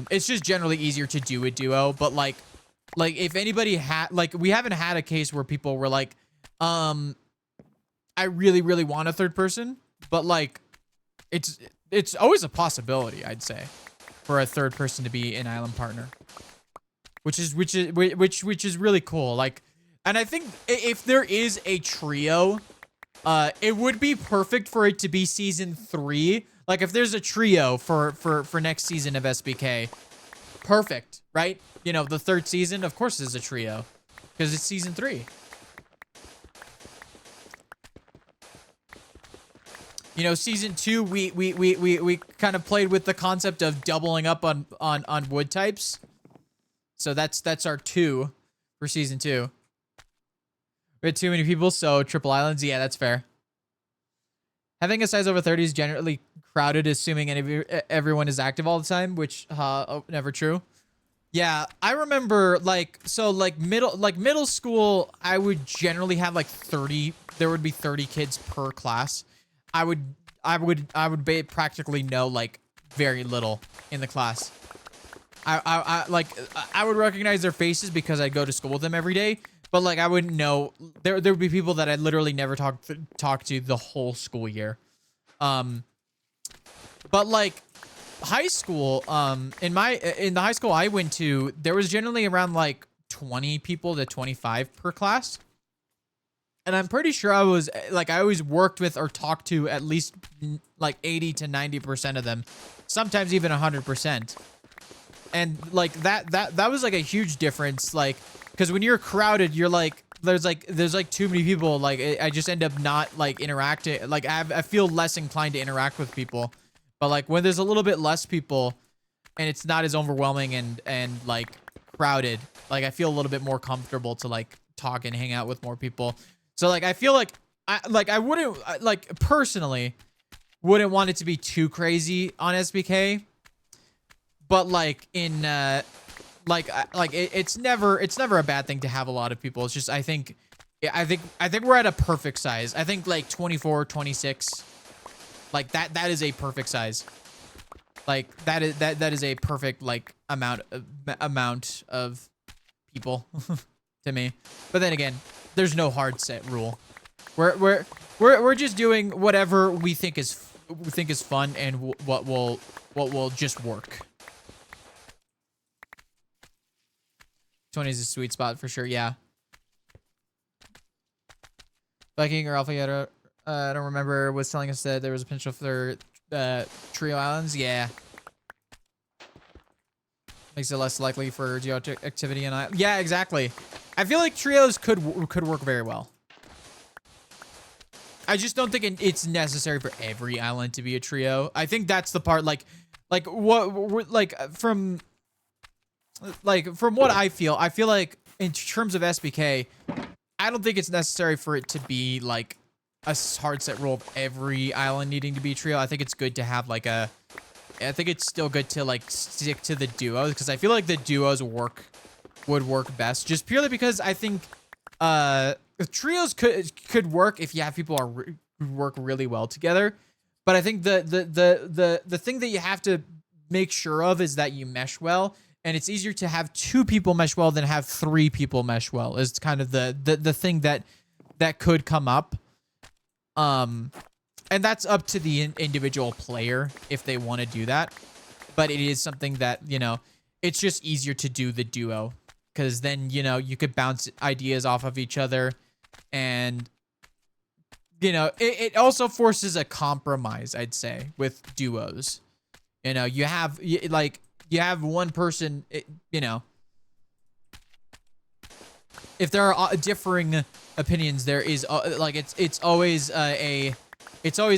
It's just generally easier to do a duo. But like if anybody had, like, we haven't had a case where people were like, I really, really want a third person. But like, it's always a possibility, I'd say, for a third person to be an island partner. Which is really cool. Like, and I think if there is a trio, it would be perfect for it to be season 3. Like, if there's a trio for next season of SBK, perfect, right? You know, the 3rd season, of course, is a trio because it's season 3. You know, season 2, we kind of played with the concept of doubling up on wood types. So that's our 2 for season 2. We had too many people, so triple islands. Yeah, that's fair. Having a size over 30 is generally crowded, assuming everyone is active all the time, which never true. Yeah, I remember middle school, I would generally have like 30. There would be 30 kids per class. I would practically know like very little in the class. I would recognize their faces because I'd go to school with them every day, but like I wouldn't know. There would be people that I'd literally never talk to the whole school year. But like high school, in the high school I went to, there was generally around like 20 people to 25 per class. And I'm pretty sure I always worked with or talked to at least like 80 to 90% of them, sometimes even 100%. And like that was like a huge difference, like, because when you're crowded, you're like, there's like too many people. Like I just end up not like interacting. Like I feel less inclined to interact with people. But like when there's a little bit less people and it's not as overwhelming and like crowded, like I feel a little bit more comfortable to like talk and hang out with more people. So like I feel like I wouldn't personally wouldn't want it to be too crazy on SBK. But like in it's never a bad thing to have a lot of people. It's just I think we're at a perfect size. I think like 24, 26, like that is a perfect size. Like that is a perfect like amount of people to me. But then again, there's no hard set rule. We're just doing whatever we think is fun and what will just work. 20 is a sweet spot for sure. Yeah. Viking or Alpha Yeta, I don't remember, was telling us that there was a potential for trio islands. Yeah. Makes it less likely for geo activity and yeah, exactly. I feel like trios could work very well. I just don't think it's necessary for every island to be a trio. I think that's the part from what I feel like in terms of SBK, I don't think it's necessary for it to be like a hard set rule of every island needing to be a trio. I think it's good to have like I think it's still good to like stick to the duos, because I feel like the duos would work best, just purely because I think trios could work if you have people who work really well together. But I think the thing that you have to make sure of is that you mesh well. And it's easier to have 2 people mesh well than have 3 people mesh well, is kind of the thing that could come up. And that's up to the individual player if they want to do that. But it is something that, you know, it's just easier to do the duo, because then, you know, you could bounce ideas off of each other. And, you know, it also forces a compromise, I'd say, with duos. You know, you have one person, you know, if there are differing opinions, there is it's always a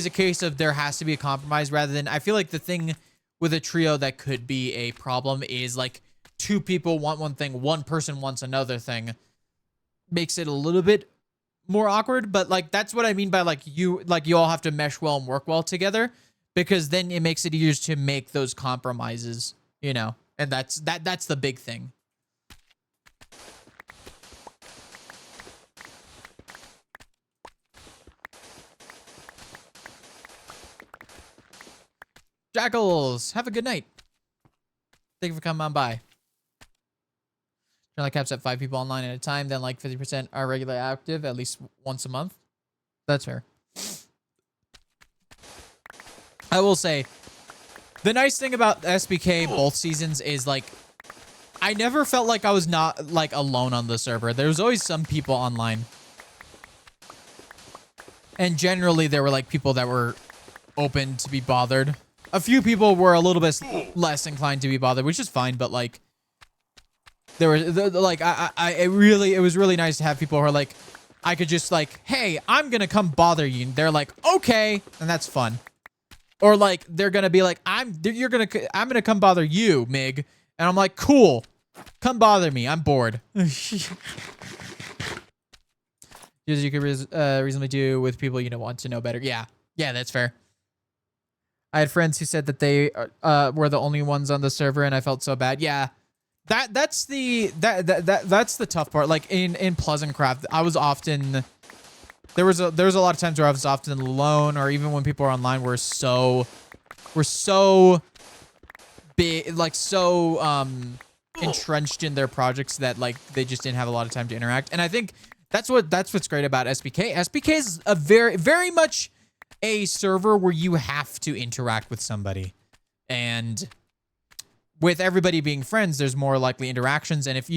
case of there has to be a compromise, rather than, I feel like the thing with a trio that could be a problem is like 2 people want one thing, one person wants another thing, makes it a little bit more awkward. But like that's what I mean by you all have to mesh well and work well together, because then it makes it easier to make those compromises, you know. And that's the big thing. Jackals, have a good night. Thank you for coming on by. Generally caps at 5 people online at a time, then like 50% are regularly active at least once a month. That's fair. I will say, the nice thing about SBK both seasons is like, I never felt like I was not like alone on the server. There was always some people online. And generally there were like people that were open to be bothered. A few people were a little bit less inclined to be bothered, which is fine, but like there were like it was really nice to have people who are like, I could just like, hey, I'm gonna come bother you, and they're like, okay, and that's fun. Or like they're gonna be like, I'm gonna come bother you, Mig, and I'm like, cool. Come bother me. I'm bored. You could reasonably do with people you don't want to know better. Yeah. Yeah, that's fair. I had friends who said that they were the only ones on the server, and I felt so bad. Yeah. That's the tough part. Like in Pleasant Craft, I was often there was a lot of times where I was often alone, or even when people are online, we're so big, like so entrenched in their projects that like they just didn't have a lot of time to interact. And I think that's what's great about SBK. SBK is a very much a server where you have to interact with somebody, and with everybody being friends, there's more likely interactions. And if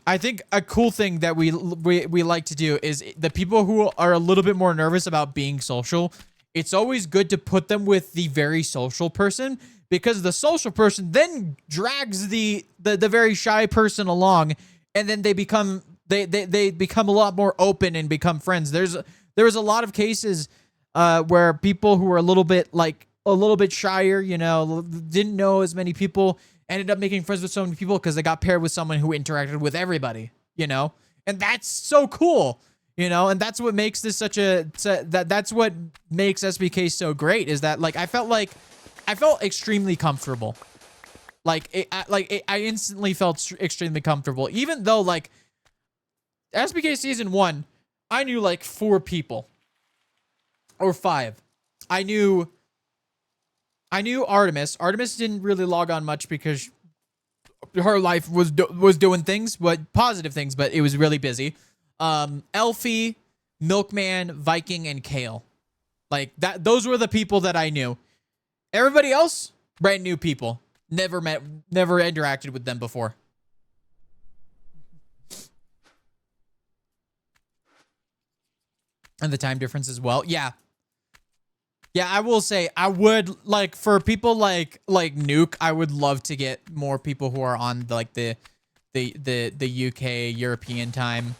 I think a cool thing that we like to do is the people who are a little bit more nervous about being social, it's always good to put them with the very social person, because the social person then drags the very shy person along, and then they become a lot more open and become friends. There was a lot of cases where people who were a little bit shyer, you know, didn't know as many people, ended up making friends with so many people because they got paired with someone who interacted with everybody, you know? And that's so cool, you know? And that's what makes this that's what makes SBK so great, is that like I felt extremely comfortable. I instantly felt extremely comfortable, even though like SBK season 1, I knew like 4 people or 5. I knew Artemis. Artemis didn't really log on much because her life was doing things, but positive things, but it was really busy. Elfie, Milkman, Viking, and Kale. Like that, those were the people that I knew. Everybody else, brand new people. Never interacted with them before. And the time difference as well. Yeah. Yeah, I will say I would like, for people like Nuke, I would love to get more people who are on like the UK European time,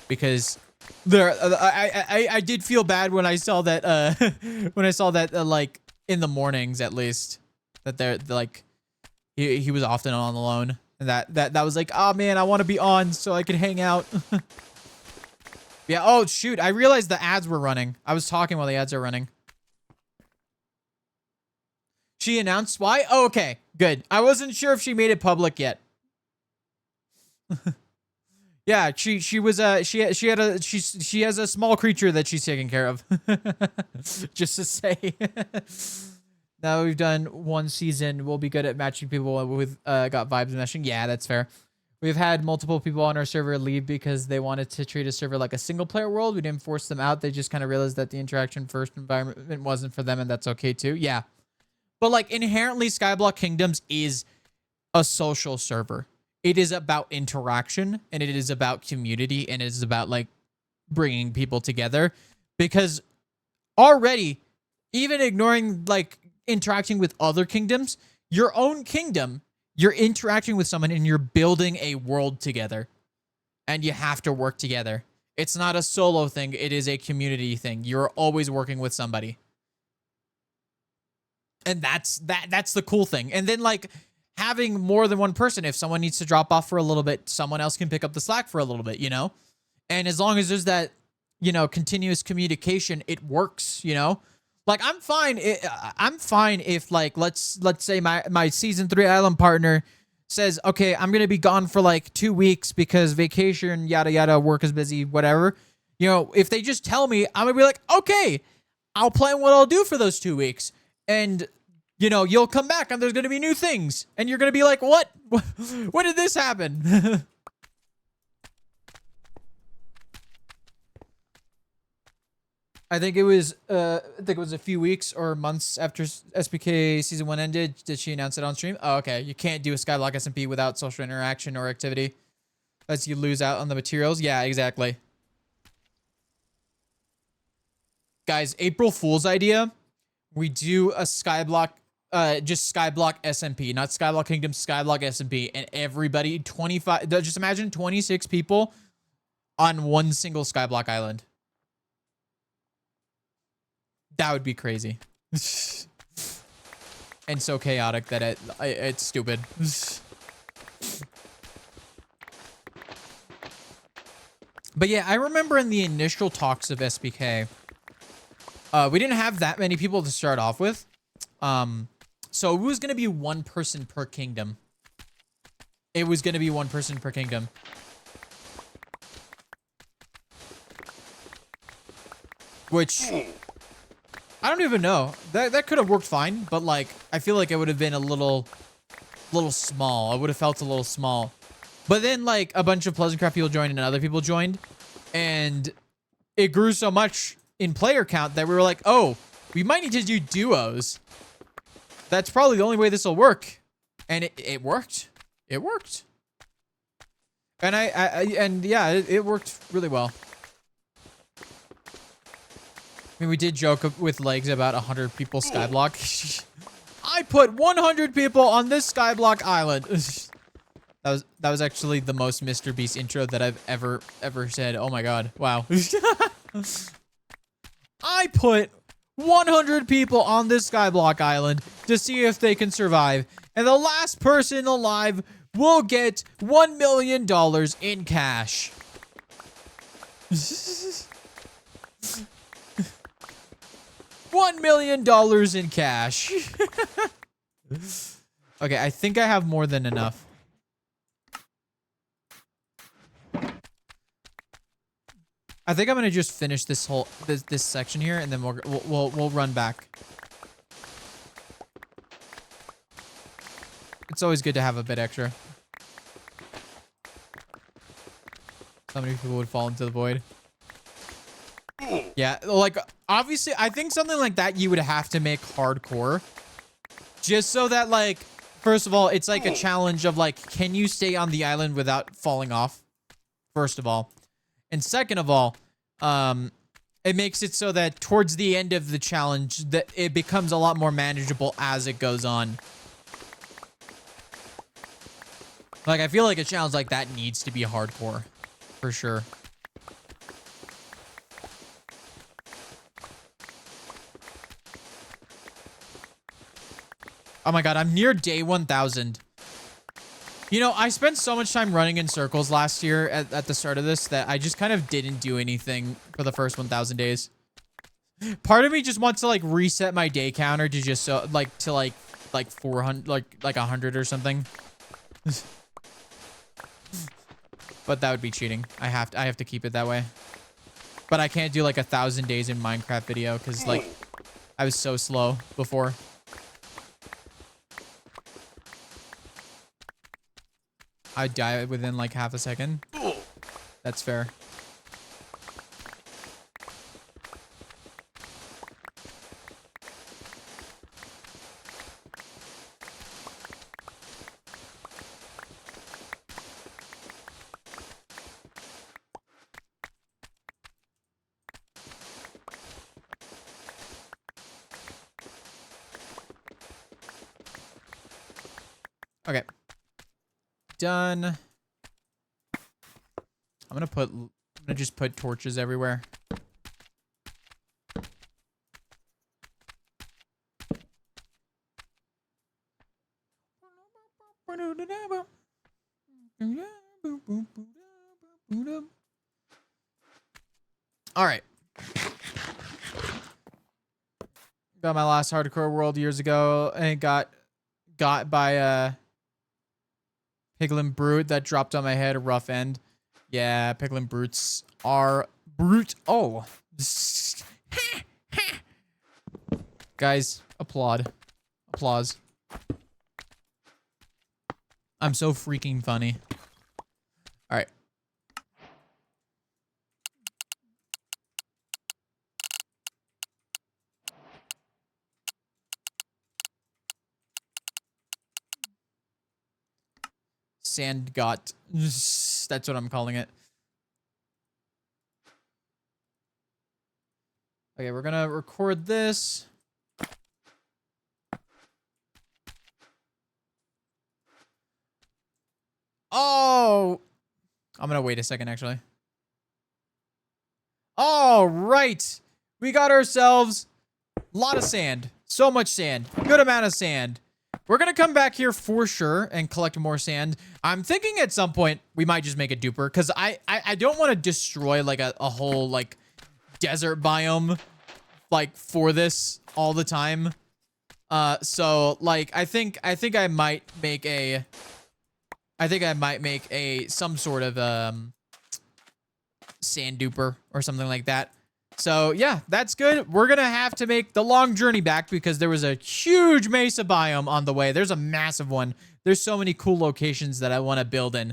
because there I did feel bad when I saw that like in the mornings at least, that they're like he was often on alone, and that was like, oh man, I want to be on so I can hang out. Yeah, oh shoot, I realized the ads were running. I was talking while the ads are running. She announced why? Oh, okay, good. I wasn't sure if she made it public yet. Yeah, she has a small creature that she's taking care of. Just to say. Now we've done 1 season, we'll be good at matching people with got vibes meshing. Yeah, that's fair. We've had multiple people on our server leave because they wanted to treat a server like a single player world. We didn't force them out. They just kind of realized that the interaction first environment wasn't for them, and that's okay too. Yeah. But like inherently, Skyblock Kingdoms is a social server. It is about interaction, and it is about community, and it is about like bringing people together, because already, even ignoring like interacting with other kingdoms, your own kingdom, you're interacting with someone and you're building a world together, and you have to work together. It's not a solo thing. It is a community thing. You're always working with somebody. And that's the cool thing. And then like having more than one person, if someone needs to drop off for a little bit, someone else can pick up the slack for a little bit, you know? And as long as there's that, you know, continuous communication, it works, you know? Like I'm fine if like let's say my season 3 island partner says, "Okay, I'm going to be gone for like 2 weeks because vacation, yada yada, work is busy, whatever." You know, if they just tell me, I'm going to be like, "Okay, I'll plan what I'll do for those 2 weeks." And, you know, you'll come back and there's going to be new things. And you're going to be like, what? When did this happen? I think it was a few weeks or months after SPK season 1 ended. Did she announce it on stream? Oh, okay. You can't do a Skyblock SMP without social interaction or activity, as you lose out on the materials. Yeah, exactly. Guys, April Fool's idea. We do a Skyblock, just Skyblock SMP, not Skyblock Kingdom, Skyblock SMP, and everybody, 25, just imagine 26 people on one single Skyblock island. That would be crazy. And so chaotic that it's stupid. But yeah, I remember in the initial talks of SBK, we didn't have that many people to start off with. So it was going to be one person per kingdom. It was going to be one person per kingdom. Which, I don't even know. That could have worked fine, but like, I feel like it would have been a little small. I would have felt a little small. But then like a bunch of Pleasantcraft people joined and other people joined. And it grew so much in player count that we were like, oh, we might need to do duos. That's probably the only way this will work. And it worked. It worked. And yeah, it worked really well. I mean, we did joke with legs about 100 people skyblock. I put 100 people on this skyblock island. That was actually the most Mr. Beast intro that I've ever said. Oh my god. Wow. I put 100 people on this skyblock island to see if they can survive. And the last person alive will get $1 million in cash. $1 million in cash. Okay, I think I have more than enough. I think I'm gonna just finish this whole this section here, and then we'll run back. It's always good to have a bit extra. How many people would fall into the void? Yeah, like, obviously, I think something like that you would have to make hardcore. Just so that, like, first of all, it's like a challenge of, like, can you stay on the island without falling off? First of all. And second of all, it makes it so that towards the end of the challenge, that it becomes a lot more manageable as it goes on. Like, I feel like a challenge like that needs to be hardcore. For sure. Oh my god, I'm near day 1000. You know, I spent so much time running in circles last year at the start of this that I just kind of didn't do anything for the first 1000 days. Part of me just wants to like reset my day counter to just so like 400 like 100 or something. But that would be cheating. I have to keep it that way. But I can't do like 1000 days in Minecraft video cuz like I was so slow before. I'd die within like half a second. That's fair. Okay. Done. I'm gonna just put torches everywhere. All right. Got my last hardcore world years ago and got by Piglin Brute that dropped on my head, a rough end. Yeah, Piglin Brutes are brute. Oh. Guys, applaud. Applause. I'm so freaking funny. All right. Sand got. That's what I'm calling it. Okay, we're gonna record this. Oh, I'm gonna wait a second actually. All right, we got ourselves a lot of sand. So much sand. Good amount of sand. We're going to come back here for sure and collect more sand. I'm thinking at some point we might just make a duper because I don't want to destroy like a whole like desert biome like for this all the time. So like I think I might make a some sort of sand duper or something like that. So yeah, that's good. We're gonna have to make the long journey back because there was a huge mesa biome on the way. There's a massive one. There's so many cool locations that I want to build in.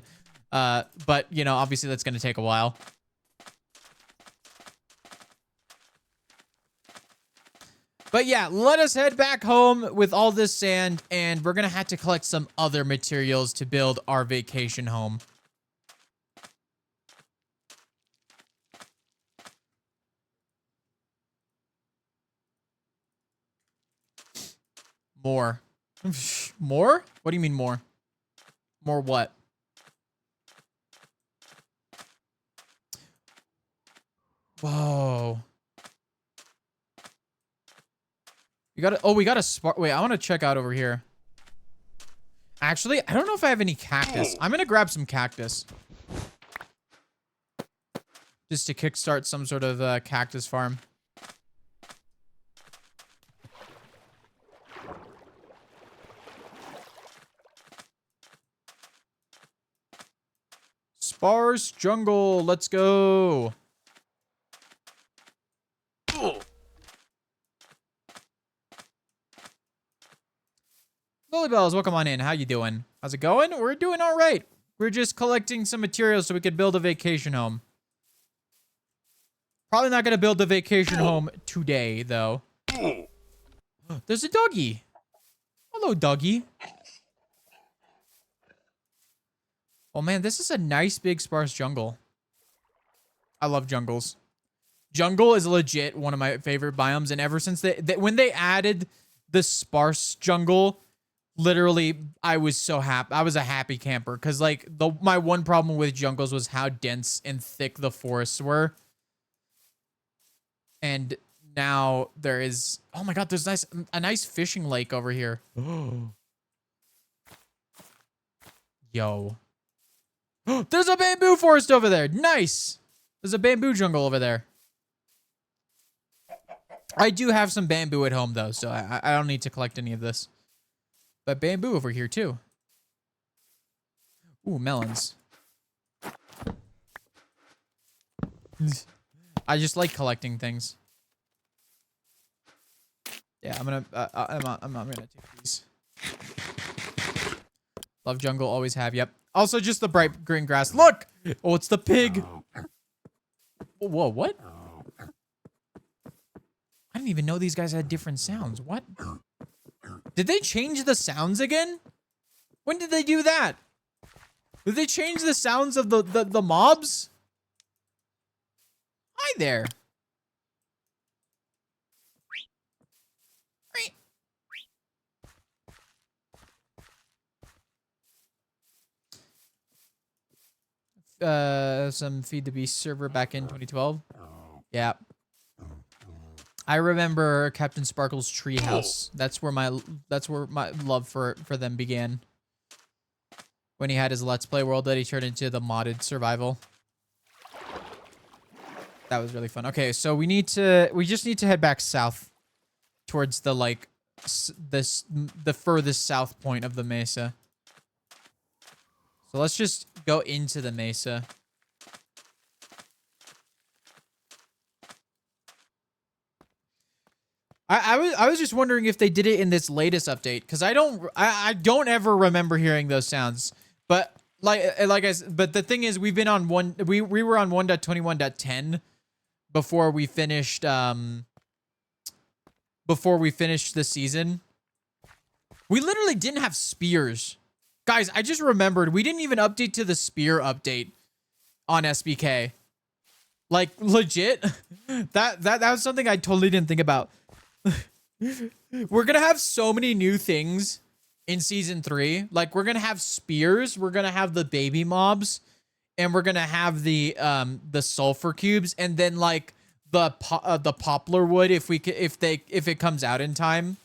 But you know, obviously that's gonna take a while. But yeah, let us head back home with all this sand, and we're gonna have to collect some other materials to build our vacation home. More. More? What do you mean more? More what? Whoa. We got oh, we got a spark. Wait, I want to check out over here. Actually, I don't know if I have any cactus. I'm going to grab some cactus. Just to kickstart some sort of cactus farm. Sparse jungle. Let's go. Lily Bells, welcome on in. How you doing? How's it going? We're doing all right. We're just collecting some materials so we could build a vacation home. Probably not going to build a vacation home today, though. There's a doggy. Hello, doggy. Oh, man, this is a nice, big, sparse jungle. I love jungles. Jungle is legit one of my favorite biomes, and ever since when they added the sparse jungle, literally, I was so happy. I was a happy camper because, like, my one problem with jungles was how dense and thick the forests were. And now there is... Oh, my God. There's a nice fishing lake over here. Yo. There's a bamboo forest over there. Nice. There's a bamboo jungle over there. I do have some bamboo at home, though, so I don't need to collect any of this. But bamboo over here, too. Ooh, melons. I just like collecting things. Yeah, I'm not gonna take these. Love jungle, always have. Yep. Also, just the bright green grass. Look! Oh, it's the pig. Whoa, what? I didn't even know these guys had different sounds. What? Did they change the sounds again? When did they do that? Did they change the sounds of the mobs? Hi there. Some Feed the Beast server back in 2012. Yeah. I remember Captain Sparkle's treehouse. That's where my love for them began. When he had his Let's Play world that he turned into the modded survival. That was really fun. Okay, so we just need to head back south towards the like the furthest south point of the mesa. So let's just go into the mesa. I was just wondering if they did it in this latest update because I don't ever remember hearing those sounds. But but the thing is, we've been on we were on 1.21.10 before we finished the season. We literally didn't have spears. Guys, I just remembered we didn't even update to the spear update on SBK. Like legit. That was something I totally didn't think about. We're gonna have so many new things in season 3. Like we're gonna have spears, we're gonna have the baby mobs, and we're gonna have the sulfur cubes, and then like the poplar wood if it comes out in time.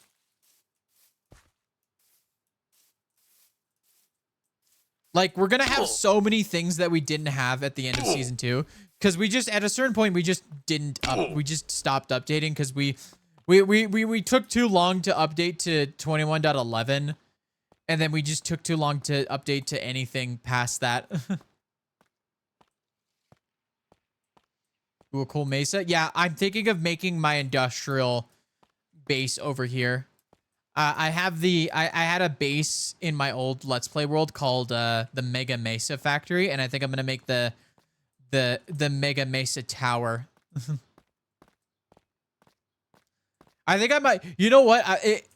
Like, we're gonna have so many things that we didn't have at the end of season 2, because we just, at a certain point, we just we just stopped updating because we took too long to update to 21.11, and then we just took too long to update to anything past that. Ooh, a cool mesa. Yeah, I'm thinking of making my industrial base over here. I have I had a base in my old Let's Play world called the Mega Mesa Factory, and I think I'm gonna make the Mega Mesa Tower. I think I might. You know what?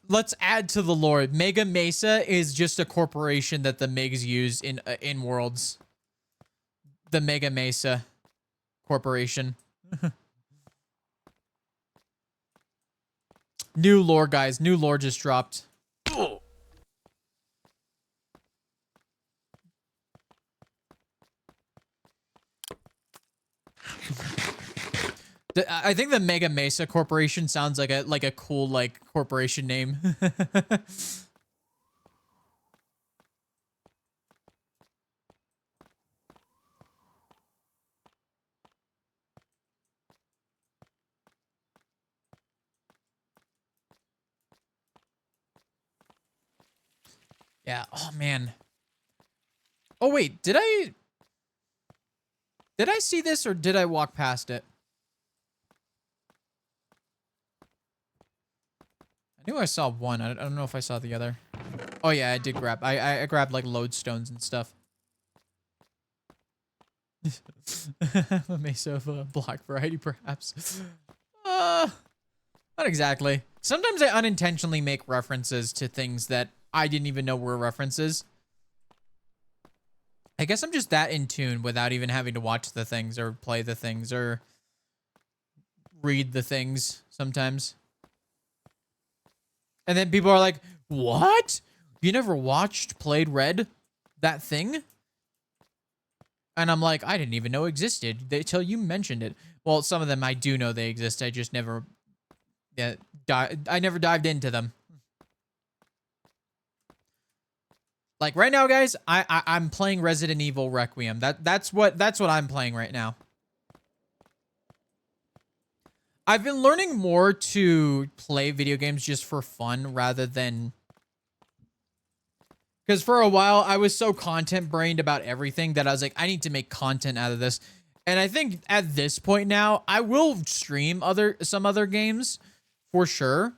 Let's add to the lore. Mega Mesa is just a corporation that the MIGs use in worlds. The Mega Mesa Corporation. New lore, guys. New lore just dropped. I think the Mega Mesa Corporation sounds like a cool corporation name. Yeah. Oh man. Oh wait, did I see this or did I walk past it? I knew I saw one. I don't know if I saw the other. Oh yeah, I did grab. I grabbed like lodestones and stuff. A mesa of block variety, perhaps. Not exactly. Sometimes I unintentionally make references to things that I didn't even know were references. I guess I'm just that in tune without even having to watch the things or play the things or read the things sometimes. And then people are like, what? You never played, read that thing? And I'm like, I didn't even know it existed until you mentioned it. Well, some of them I do know they exist. I just never, I never dived into them. Like right now, guys, I'm playing Resident Evil Requiem. That's what I'm playing right now. I've been learning more to play video games just for fun rather than... Because for a while, I was so content-brained about everything that I was like, I need to make content out of this. And I think at this point now, I will stream some other games for sure.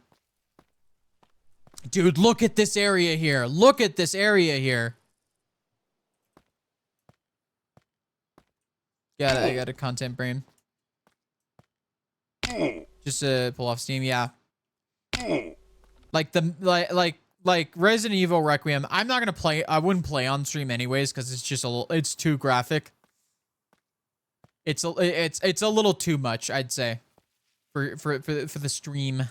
Dude, look at this area here. Look at this area here. I got a content brain. Just to pull off steam, yeah. Like like Resident Evil Requiem. I'm not gonna play. I wouldn't play on stream anyways because it's just it's too graphic. It's a little too much, I'd say, for the stream.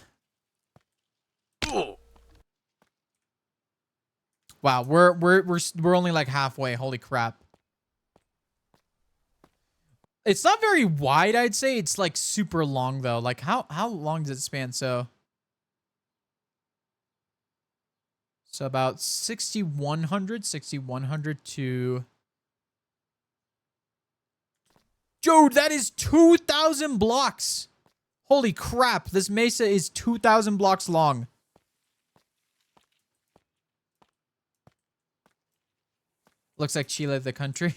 Wow, we're only like halfway. Holy crap. It's not very wide, I'd say. It's like super long though. Like how long does it span? So about 6,100 to... Dude, that is 2,000 blocks. Holy crap. This mesa is 2,000 blocks long. Looks like Chile, the country.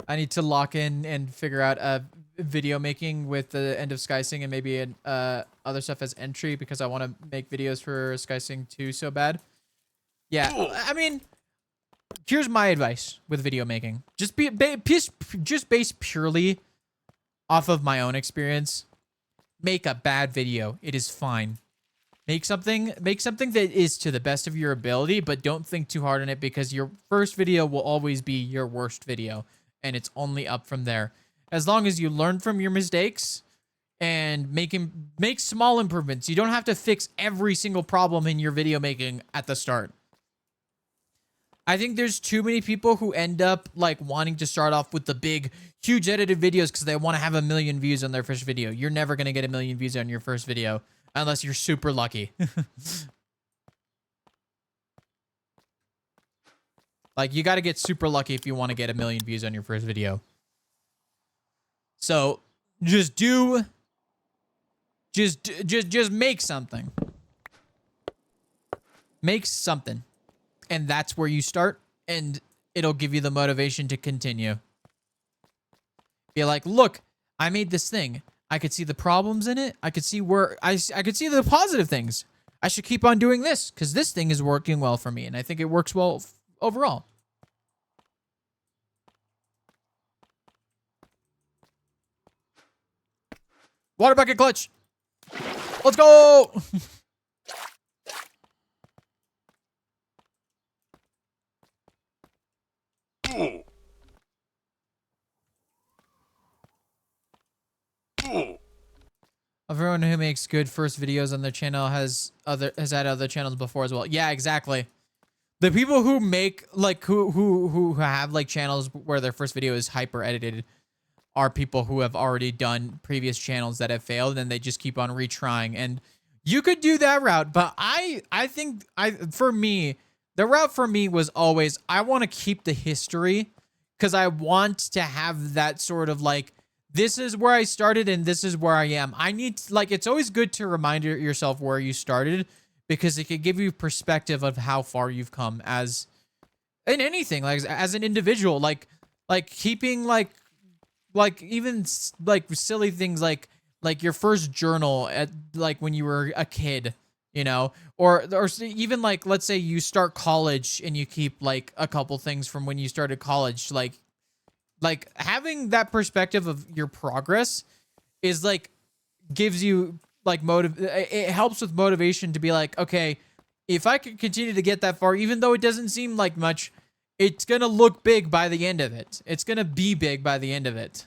I need to lock in and figure out video making with the end of SkySing and maybe other stuff as entry because I want to make videos for SkySing 2 so bad. Yeah, I mean, here's my advice with video making. Just based purely off of my own experience. Make a bad video. It is fine. Make something that is to the best of your ability, but don't think too hard on it because your first video will always be your worst video, and it's only up from there. As long as you learn from your mistakes and make small improvements. You don't have to fix every single problem in your video making at the start. I think there's too many people who end up like wanting to start off with the big, huge edited videos because they want to have 1 million views on their first video. You're never going to get 1 million views on your first video. Unless you're super lucky. Like, you got to get super lucky if you want to get 1 million views on your first video. So, just make something. Make something. And that's where you start, and it'll give you the motivation to continue. Be like, look, I made this thing. I could see the problems in it. I could see where I could see the positive things. I should keep on doing this because this thing is working well for me, and I think it works well overall. Water bucket clutch. Let's go. Everyone who makes good first videos on their channel has had other channels before as well. Yeah, exactly. The people who make like who have like channels where their first video is hyper edited are people who have already done previous channels that have failed, and they just keep on retrying. And you could do that route, but I think for me, the route for me was always, I want to keep the history because I want to have that sort of like, this is where I started and this is where I am. I need to, like, it's always good to remind yourself where you started because it could give you perspective of how far you've come as in anything, like as an individual, like keeping like even like silly things like your first journal at like when you were a kid, you know, or even like, let's say you start college and you keep like a couple things from when you started college, like having that perspective of your progress is like gives you like it helps with motivation to be like, okay, if I could continue to get that far, even though it doesn't seem like much, it's going to look big by the end of it. It's going to be big by the end of it.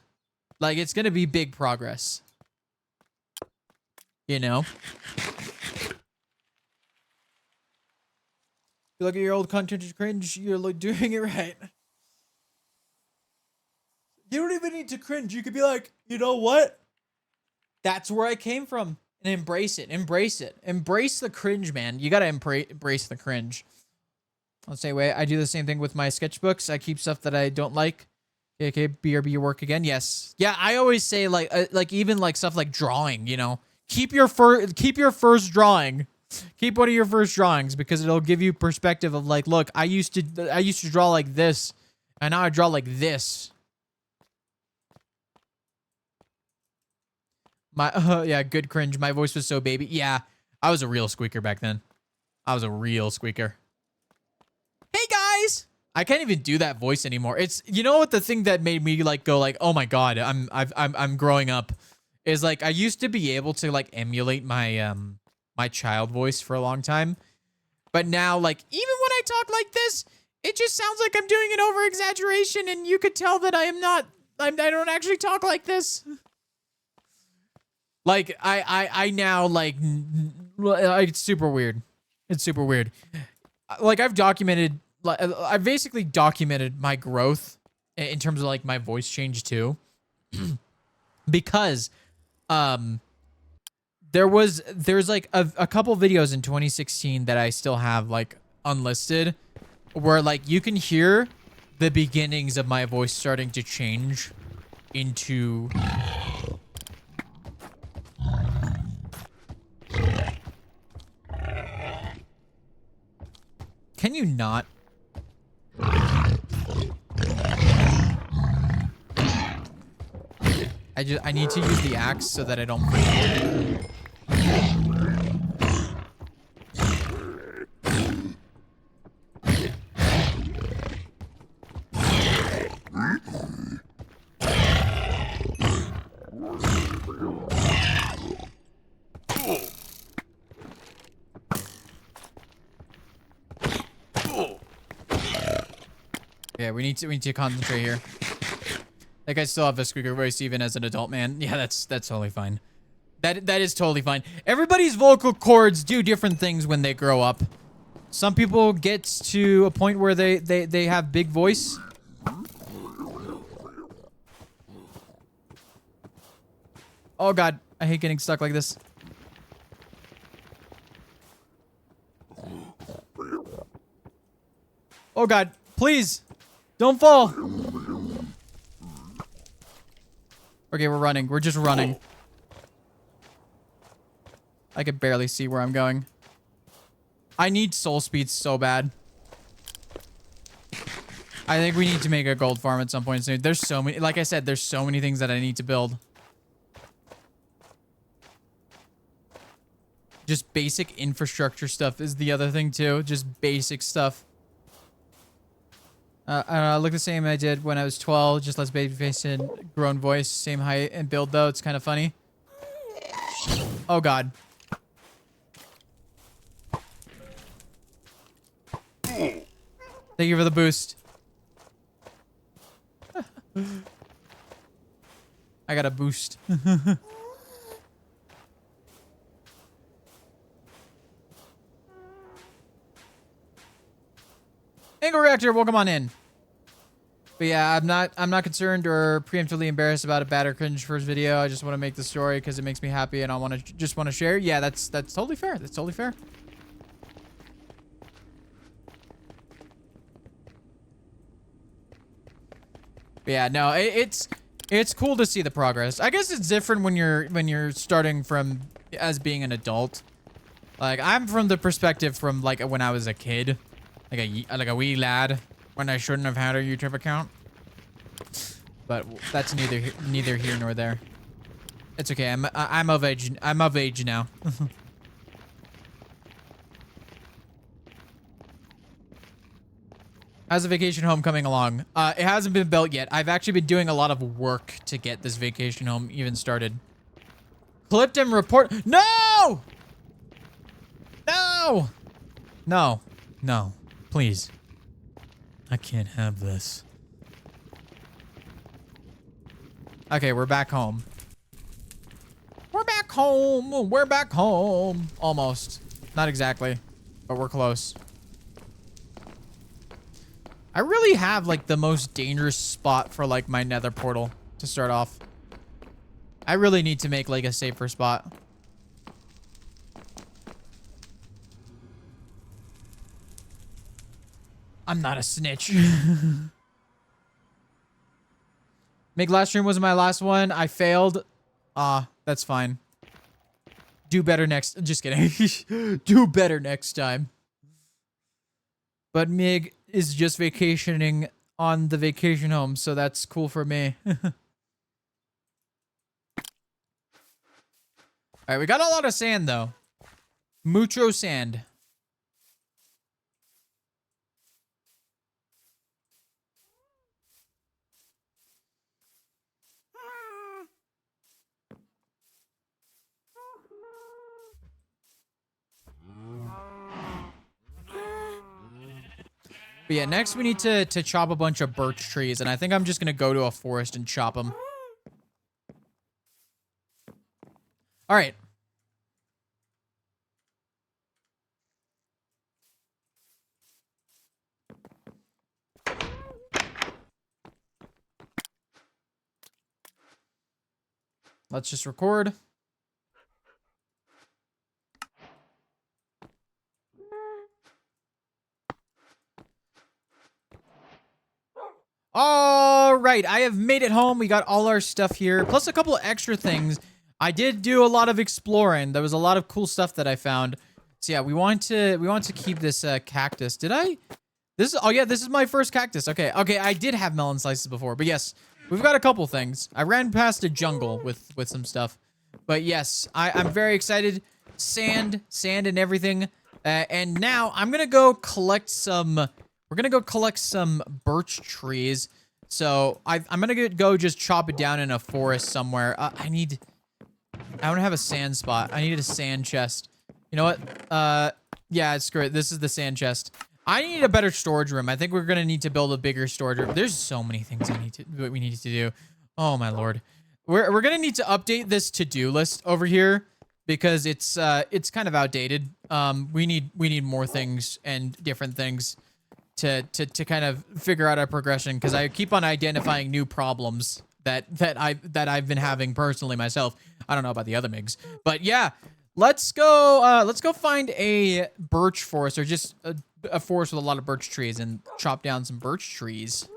Like, it's going to be big progress. You know? You look at your old content to cringe, you're like doing it right. You don't even need to cringe. You could be like, you know what? That's where I came from. And embrace it. Embrace it. Embrace the cringe, man. You got to embrace the cringe. I'll say, wait, I do the same thing with my sketchbooks. I keep stuff that I don't like. Okay, BRB work again. Yes. Yeah, I always say like even like stuff like drawing, you know. Keep your first drawing. Keep one of your first drawings because it'll give you perspective of like, look, I used to draw like this and now I draw like this. Yeah, good cringe. My voice was so baby. Yeah, I was a real squeaker back then. I was a real squeaker. Hey guys, I can't even do that voice anymore. It's, you know what, the thing that made me like go like, oh my god, I'm growing up, is like I used to be able to like emulate my my child voice for a long time, but now like even when I talk like this, it just sounds like I'm doing an over exaggeration, and you could tell that I don't actually talk like this. Like, I now, like, it's super weird. It's super weird. Like, I've basically documented my growth in terms of, like, my voice change, too. Because, there's, like, a couple videos in 2016 that I still have, like, unlisted, where, like, you can hear the beginnings of my voice starting to change into... Can you not? I need to use the axe so that I don't forget. Yeah, we need to concentrate here. Like, I still have a squeaker voice even as an adult man. Yeah, that's totally fine. That is totally fine. Everybody's vocal cords do different things when they grow up. Some people get to a point where they have big voice. Oh god, I hate getting stuck like this. Oh God, please don't fall. Okay, we're running. We're just running. I can barely see where I'm going. I need soul speed so bad. I think we need to make a gold farm at some point soon. There's so many, like I said, there's so many things that I need to build. Just basic infrastructure stuff is the other thing too. Just basic stuff. I look the same I did when I was 12. Just less baby face and grown voice. Same height and build though. It's kind of funny. Oh God. Thank you for the boost. I got a boost. Angle reactor, welcome on in. But yeah, I'm not concerned or preemptively embarrassed about a bad or cringe first video. I just want to make the story because it makes me happy and I want to just want to share. Yeah, that's totally fair. That's totally fair. But yeah, no, it's cool to see the progress. I guess it's different when you're starting from as being an adult. Like I'm from the perspective from like when I was a kid. Like a wee lad when I shouldn't have had a YouTube account. But that's neither here nor there. It's okay. I'm of age. I'm of age now. How's the vacation home coming along? It hasn't been built yet. I've actually been doing a lot of work to get this vacation home even started. Clipped and report. No! No! No. No. Please. I can't have this. Okay, we're back home. We're back home. We're back home. Almost. Not exactly, but we're close. I really have like the most dangerous spot for like my nether portal to start off. I really need to make like a safer spot. I'm not a snitch. Make last stream wasn't my last one. I failed. That's fine. Do better next. Just kidding. Do better next time. But Mig is just vacationing on the vacation home, so that's cool for me. All right, we got a lot of sand though. Mucho sand. But yeah, next we need to chop a bunch of birch trees, and I think I'm just gonna go to a forest and chop them. All right. Let's just record. All right, I have made it home. We got all our stuff here, plus a couple of extra things. I did do a lot of exploring. There was a lot of cool stuff that I found. So yeah, we want to keep this cactus. Did I? Oh yeah, this is my first cactus. Okay, I did have melon slices before, but yes, we've got a couple things. I ran past a jungle with some stuff, but yes, I'm very excited. Sand and everything. And now I'm gonna go collect some. We're gonna go collect some birch trees. So I'm gonna go just chop it down in a forest somewhere. I don't have a sand spot. I needed a sand chest. You know what? Yeah, screw it. This is the sand chest. I need a better storage room. I think we're gonna need to build a bigger storage room. There's so many things we need to do. Oh my lord. We're gonna need to update this to-do list over here because it's kind of outdated. We need more things and different things to kind of figure out our progression, because I keep on identifying new problems that I've been having personally myself. I don't know about the other MIGs, but yeah, Let's go find a birch forest, or just a forest with a lot of birch trees, and chop down some birch trees.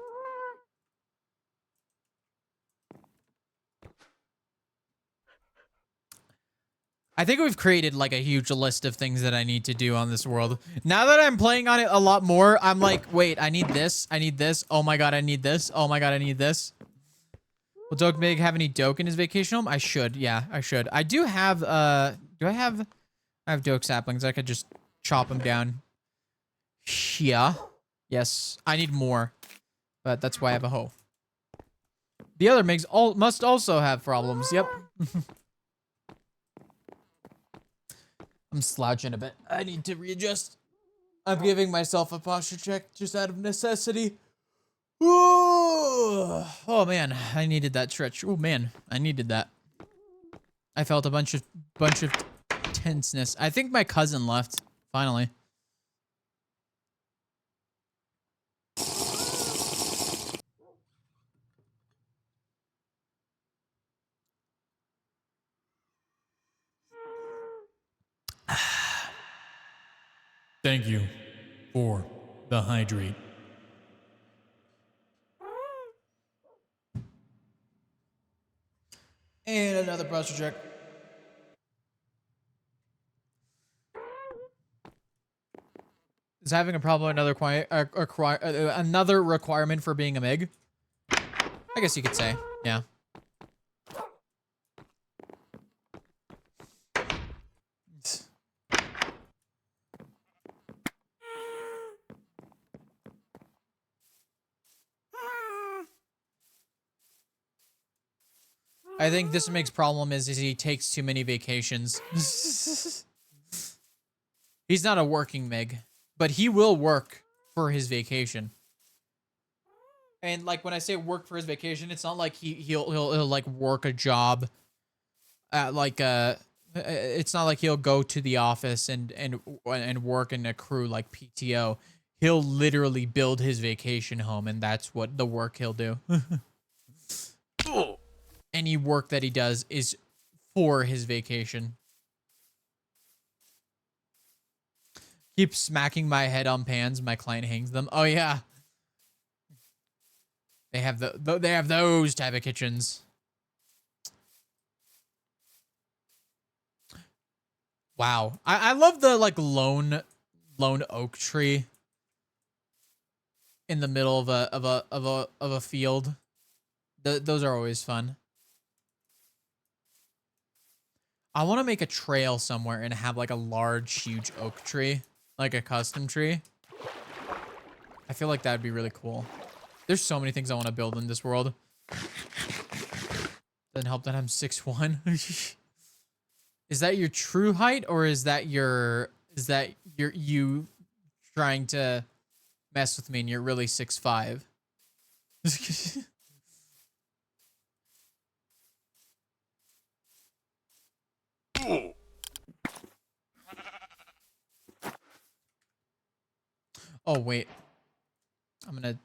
I think we've created like a huge list of things that I need to do on this world. Now that I'm playing on it a lot more, I'm like, wait, I need this. I need this. Oh my god, I need this. Oh my god, I need this. Will Doke Big have any doke in his vacation home? I should. Yeah, I should. I do have, do I have doke saplings. I could just chop them down. Yeah. Yes. I need more. But that's why I have a hoe. The other Migs must also have problems. Yep. I'm slouching a bit. I need to readjust. I'm giving myself a posture check just out of necessity. Ooh. Oh man, I needed that stretch. Oh man, I needed that. I felt a bunch of tenseness. I think my cousin left finally. Thank you for the hydrate. And another posture check. Is having a problem another requirement for being a MIG? I guess you could say, yeah. I think this MIG's problem is he takes too many vacations. He's not a working MIG, but he will work for his vacation. And like when I say work for his vacation, it's not like he'll like work a job at like it's not like he'll go to the office and work and accrue like PTO. He'll literally build his vacation home, and that's what the work he'll do. Any work that he does is for his vacation. Keep smacking my head on pans. My client hangs them. Oh yeah. They have they have those type of kitchens. Wow. I love the like lone oak tree in the middle of a field. Those are always fun. I want to make a trail somewhere and have like a large, huge oak tree, like a custom tree. I feel like that'd be really cool. There's so many things I want to build in this world. Doesn't help that I'm 6'1". Is that your true height, or is that you trying to mess with me and you're really 6'5"? Oh wait. I'm gonna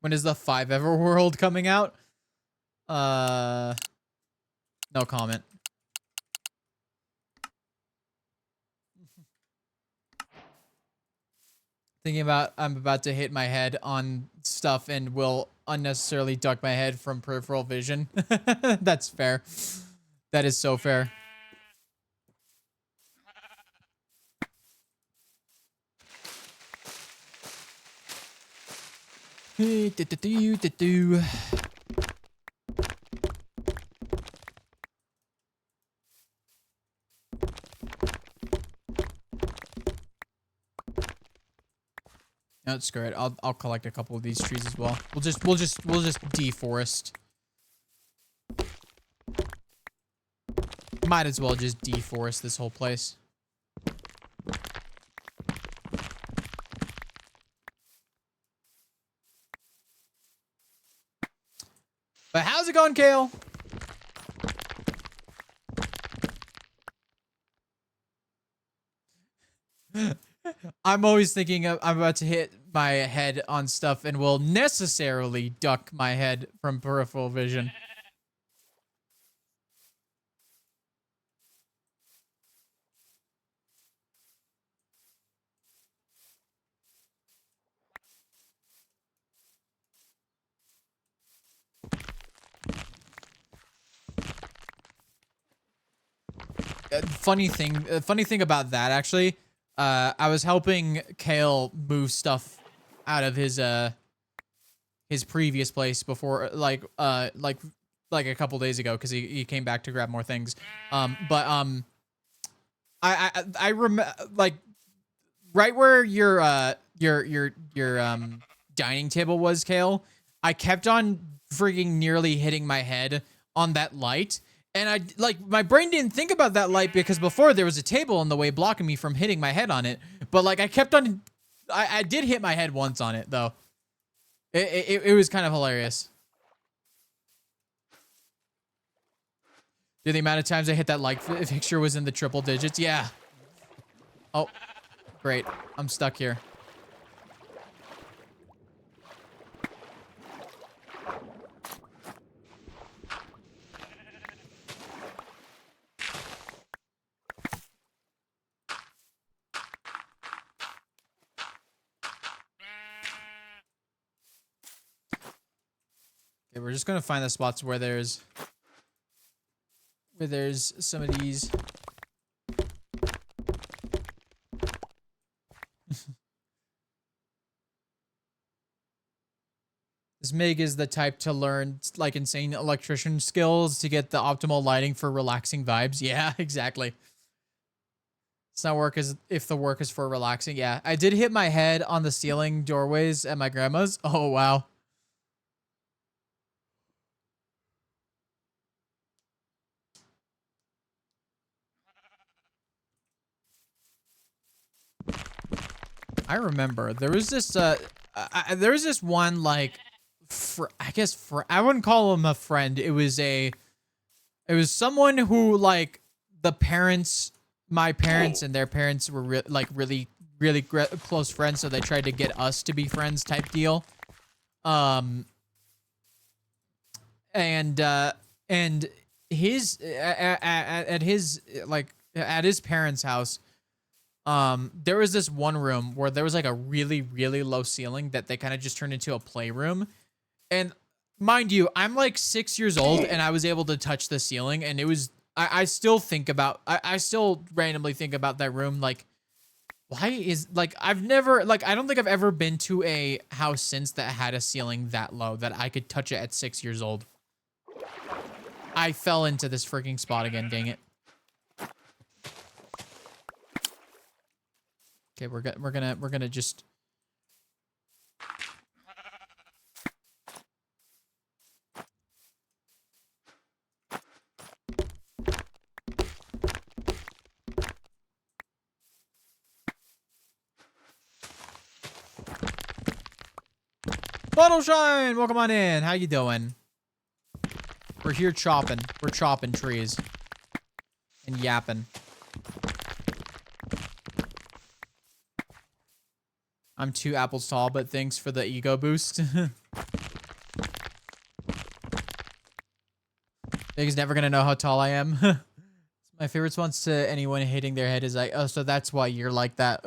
When is the 5 Ever World coming out? No comment. Thinking about I'm about to hit my head on stuff and will unnecessarily duck my head from peripheral vision. That's fair. That is so fair. No, screw it. I'll collect a couple of these trees as well. We'll just deforest. Might as well just deforest this whole place. But how's it going, Kale? I'm always thinking of, I'm about to hit my head on stuff and will necessarily duck my head from peripheral vision. Funny thing about that actually, I was helping Kale move stuff out of his previous place before, like a couple days ago, because he came back to grab more things. I remember, like, right where your dining table was, Kale. I kept on freaking nearly hitting my head on that light. And I, like, my brain didn't think about that light because before there was a table in the way blocking me from hitting my head on it. But, like, I kept on, I did hit my head once on it, though. It was kind of hilarious. Dude, the amount of times I hit that like fixture was in the triple digits. Yeah. Oh, great. I'm stuck here. Okay, we're just gonna find the spots where there's some of these. This Mig is the type to learn like insane electrician skills to get the optimal lighting for relaxing vibes. Yeah, exactly. It's not work as if the work is for relaxing. Yeah, I did hit my head on the ceiling doorways at my grandma's. Oh, wow. I remember there was this there was this one, like, I guess I wouldn't call him a friend. It was someone who, like, my parents and their parents were really close friends, so they tried to get us to be friends type deal. And his at his parents' house, there was this one room where there was like a really low ceiling that they kind of just turned into a playroom. And mind you, I'm like 6 years old and I was able to touch the ceiling, and it was, I still randomly think about that room. Like, why is, like, I don't think I've ever been to a house since that had a ceiling that low that I could touch it at 6 years old. I fell into this freaking spot again, dang it. Okay, we're gonna just. Bottle Shine, welcome on in. How you doing? We're here chopping. We're chopping trees and yapping. I'm 2 apples tall, but thanks for the ego boost. Big's never gonna know how tall I am. My favorite response to anyone hitting their head is like, oh, so that's why you're like that.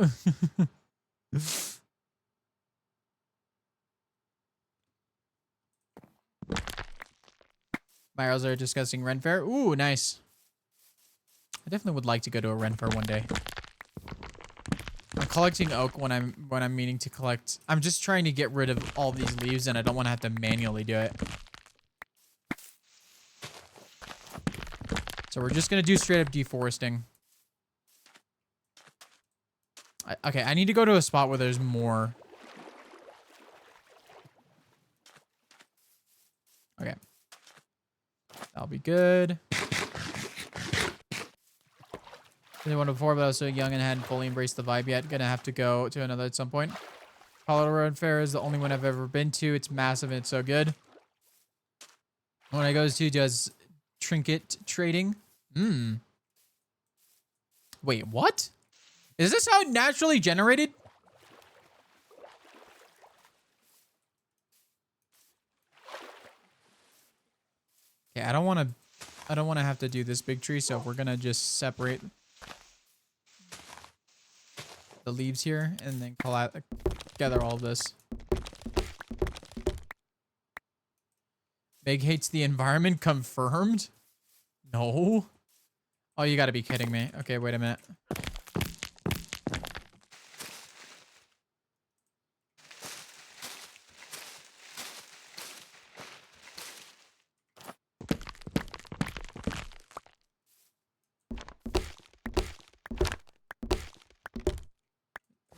My arrows are discussing Ren Fair. Ooh, nice. I definitely would like to go to a Ren Fair one day. I'm collecting oak when I'm meaning to collect. I'm just trying to get rid of all these leaves, and I don't want to have to manually do it. So we're just gonna do straight up deforesting. Okay, I need to go to a spot where there's more. Okay. That'll be good. Really wanted before, but I was so young and hadn't fully embraced the vibe yet. Gonna have to go to another at some point. Colorado Road Fair is the only one I've ever been to. It's massive and it's so good. When I goes to does trinket trading. Wait, what? Is this how it naturally generated? Okay, I don't want to have to do this big tree, so we're gonna just separate the leaves here and then gather all this. Meg hates the environment, confirmed? No. Oh, you gotta be kidding me. Okay, wait a minute.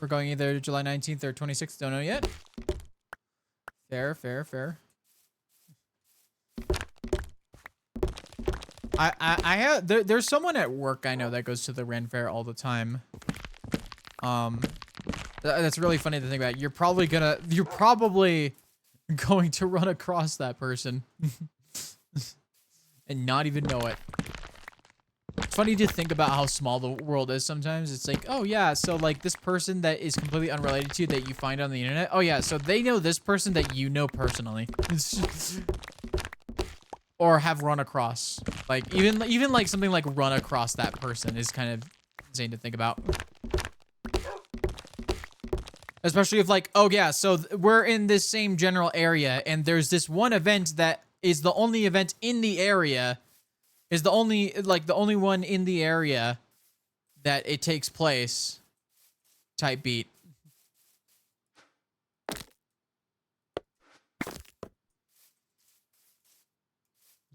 We're going either July 19th or 26th. Don't know yet. Fair, fair, fair. I have there's someone at work I know that goes to the Ren Fair all the time. That's really funny to think about. You're probably going to run across that person and not even know it. It's funny to think about how small the world is sometimes. It's like, oh yeah, so like this person that is completely unrelated to you that you find on the internet. Oh yeah, so they know this person that you know personally. Or have run across. Like even like something like run across that person is kind of insane to think about. Especially if like, oh yeah, so we're in this same general area and there's this one event that is the only event in the area, is the only one in the area that it takes place type beat.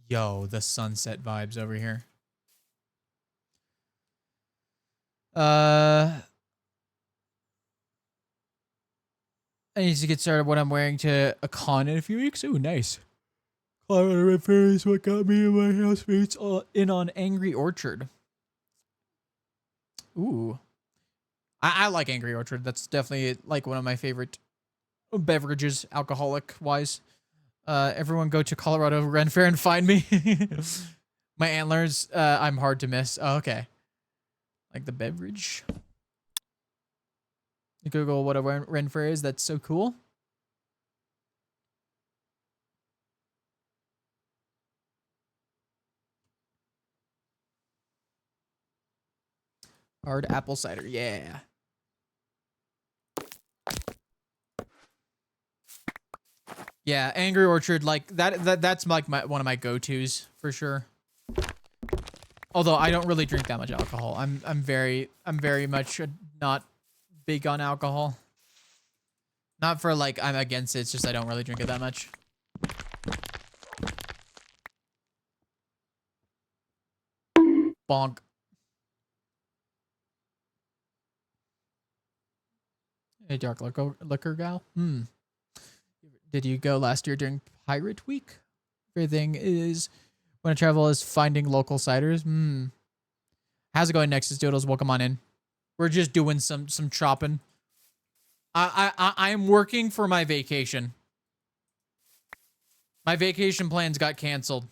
Yo, the sunset vibes over here. I need to get started what I'm wearing to a con in a few weeks. Ooh, nice. Colorado Red Fair is what got me and my housemates in on Angry Orchard. Ooh. I like Angry Orchard. That's definitely like one of my favorite beverages, alcoholic-wise. Everyone go to Colorado Ren Fair and find me. My antlers, I'm hard to miss. Oh, okay. Like the beverage. You Google what a Ren Fair is. That's so cool. Hard apple cider. Yeah. Yeah, Angry Orchard, like that's like one of my go-tos for sure. Although I don't really drink that much alcohol. I'm very much not big on alcohol. Not for like I'm against it, it's just I don't really drink it that much. Bonk. Hey, dark liquor gal. Did you go last year during Pirate Week? Everything is when I travel is finding local ciders. How's it going, Nexus Doodles? Welcome on in. We're just doing some chopping. I'm working for my vacation. My vacation plans got canceled,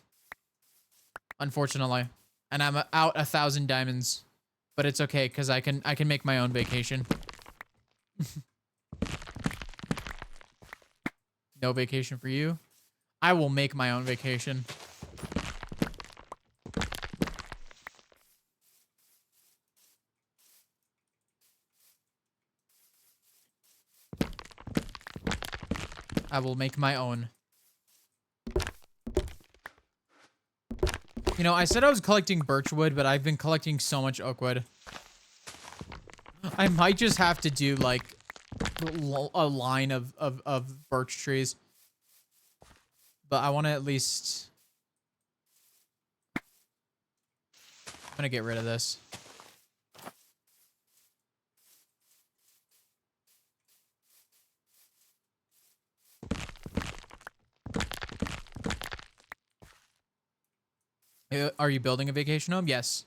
unfortunately, and I'm out 1,000 diamonds. But it's okay because I can make my own vacation. No vacation for you. I will make my own vacation. I will make my own. You know, I said I was collecting birchwood, but I've been collecting so much oakwood. I might just have to do like a line of birch trees. But I want to at least... I'm going to get rid of this. Are you building a vacation home? Yes.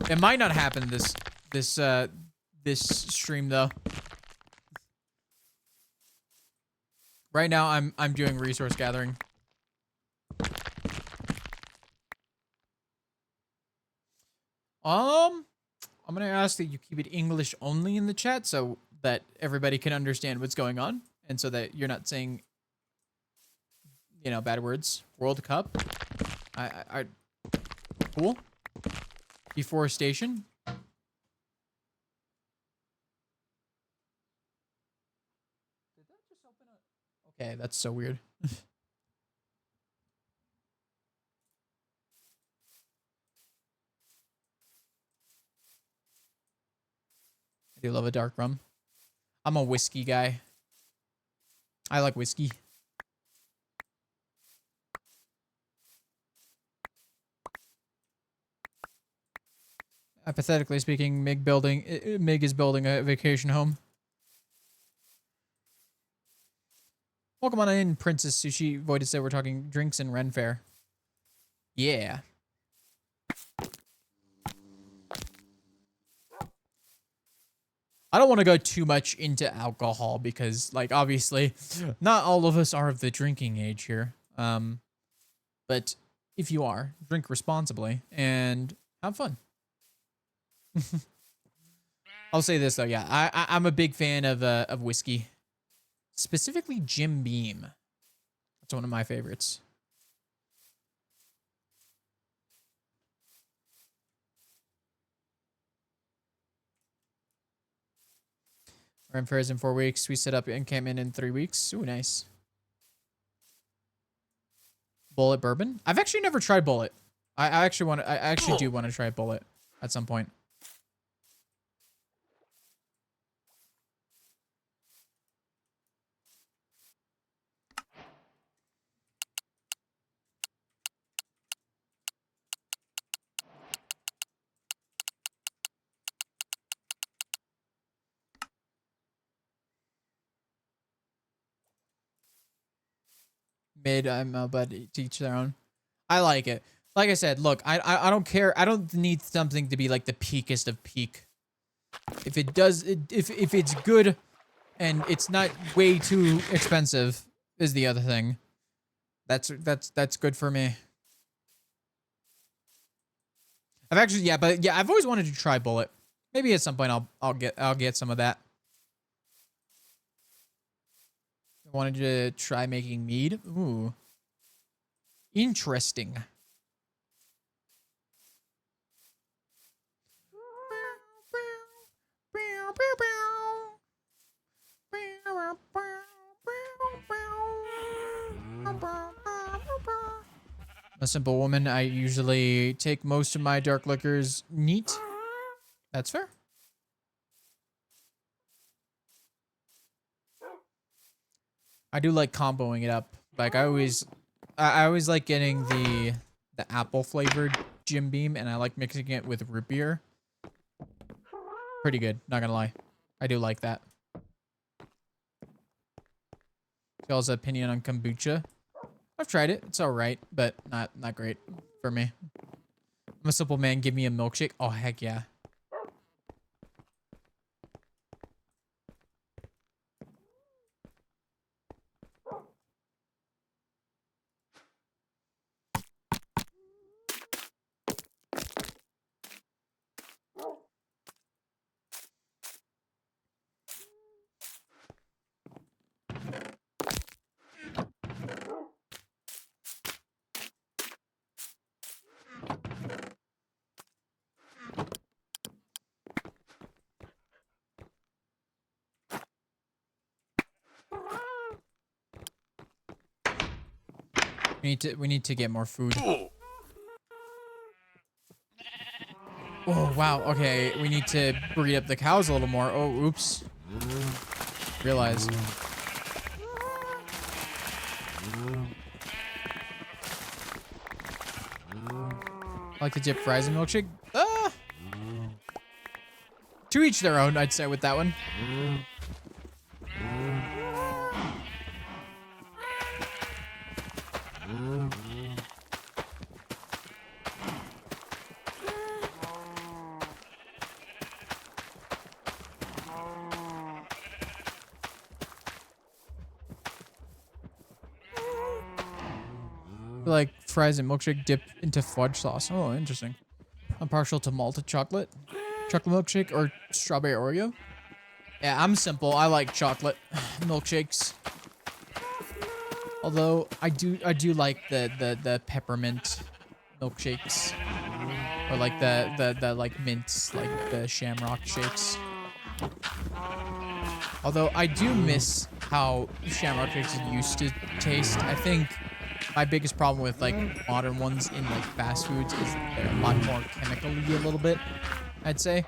It might not happen this stream though. Right now I'm doing resource gathering. I'm gonna ask that you keep it English only in the chat so that everybody can understand what's going on and so that you're not saying, you know, bad words. World Cup. I cool. Deforestation. Okay, that's so weird. I do love a dark rum. I'm a whiskey guy. I like whiskey. Hypothetically speaking, Mig is building a vacation home. Welcome on in, Princess Sushi. Voided said we're talking drinks and Ren Fair. Yeah. I don't want to go too much into alcohol because, like, obviously, not all of us are of the drinking age here. But if you are, drink responsibly and have fun. I'll say this though, yeah, I'm a big fan of whiskey, specifically Jim Beam. That's one of my favorites. We're in fairs in 4 weeks. We set up encampment in 3 weeks. Ooh, nice. Bullet bourbon. I've actually never tried Bullet. I actually do want to try Bullet at some point. But to each their own. I like it. Like I said, look, I don't care. I don't need something to be like the peakest of peak. If it does, if it's good, and it's not way too expensive, is the other thing. That's good for me. I've always wanted to try Bullet. Maybe at some point I'll get some of that. I wanted to try making mead. Ooh. Interesting. A simple woman, I usually take most of my dark liquors neat. That's fair. I do like comboing it up. Like I always like getting the apple flavored Jim Beam, and I like mixing it with root beer. Pretty good, not gonna lie. I do like that. Y'all's opinion on kombucha? I've tried it. It's all right, but not great for me. I'm a simple man. Give me a milkshake. Oh heck yeah. We need to get more food. Oh wow, okay. We need to breed up the cows a little more. Oh, oops. Realized. I like to dip fries in milkshake. Ah! To each their own, I'd say with that one. Like fries and milkshake dip into fudge sauce. Oh, interesting. I'm partial to malted chocolate milkshake, or strawberry Oreo. Yeah, I'm simple. I like chocolate milkshakes. Although I do like the peppermint milkshakes. Or like the like mints, like the shamrock shakes. Although I do miss how shamrock shakes used to taste. I think my biggest problem with like modern ones in like fast foods is they're a lot more chemical-y a little bit, I'd say.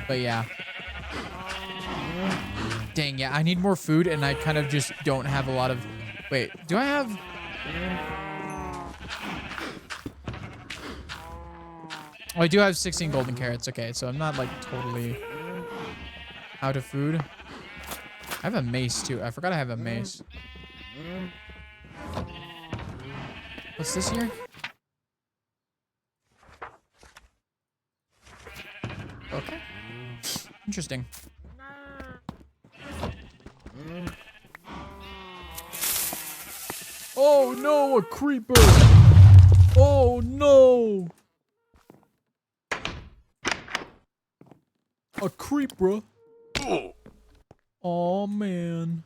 But yeah. Dang, yeah, I need more food and I kind of just don't have a lot of... Wait, do I have... Oh, I do have 16 golden carrots. Okay, so I'm not like totally out of food. I have a mace too. I forgot I have a mace. What's this here? Okay. Interesting. Oh no, a creeper! Oh no! A creeper? Oh man.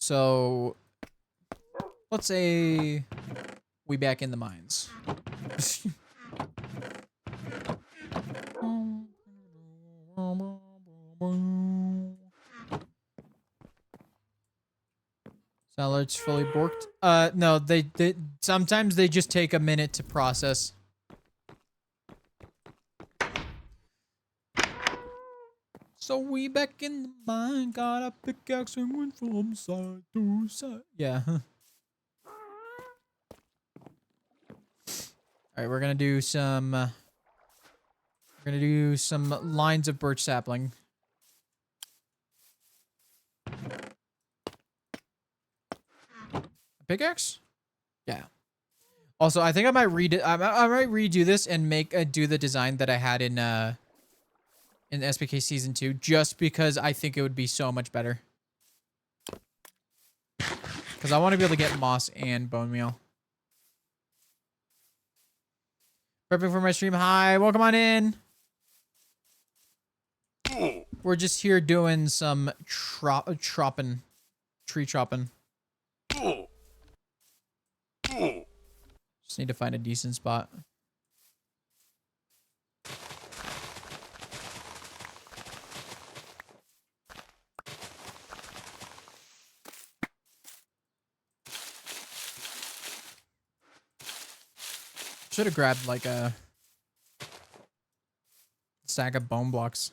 So, let's say we back in the mines. Salads fully borked. No, they sometimes they just take a minute to process. So we back in the mine, got a pickaxe and went from side to side. Yeah. All right, we're gonna do some. We're gonna do some lines of birch sapling. A pickaxe? Yeah. Also, I think I might I might redo this and make do the design that I had in SPK Season 2, just because I think it would be so much better. Because I want to be able to get moss and bone meal. Prepping for my stream. Hi, welcome on in. We're just here doing some tree chopping. Just need to find a decent spot. Should have grabbed like a stack of bone blocks.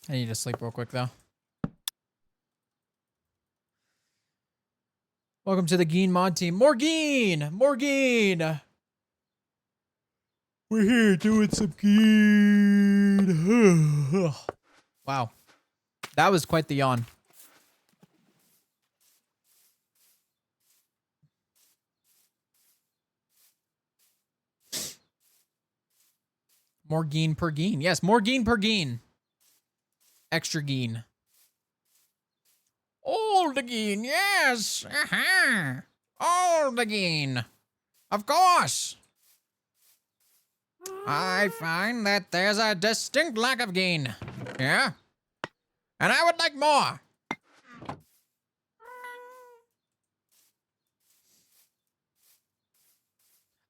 I need to sleep real quick though. Welcome to the Geen mod team. More Geen! More Geen! We're here doing some Geen. Wow. That was quite the yawn. More Geen per Geen. Yes, more Geen per Geen. Extra Geen. All the Geen, yes! Uh-huh. All the Geen. Of course! I find that there's a distinct lack of Geen. Yeah? And I would like more.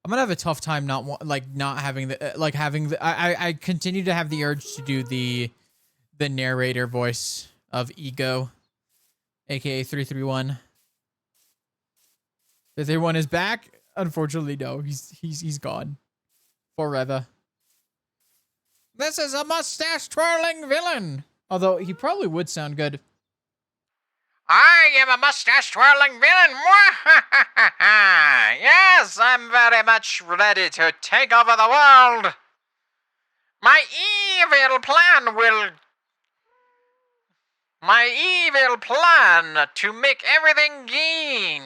I'm gonna have a tough time not having the I continue to have the urge to do the narrator voice of Ego, aka 331. 331 is back. Unfortunately, no, he's gone forever. This is a mustache twirling villain. Although he probably would sound good. I am a mustache twirling villain. Yes, I'm very much ready to take over the world. My evil plan to make everything green.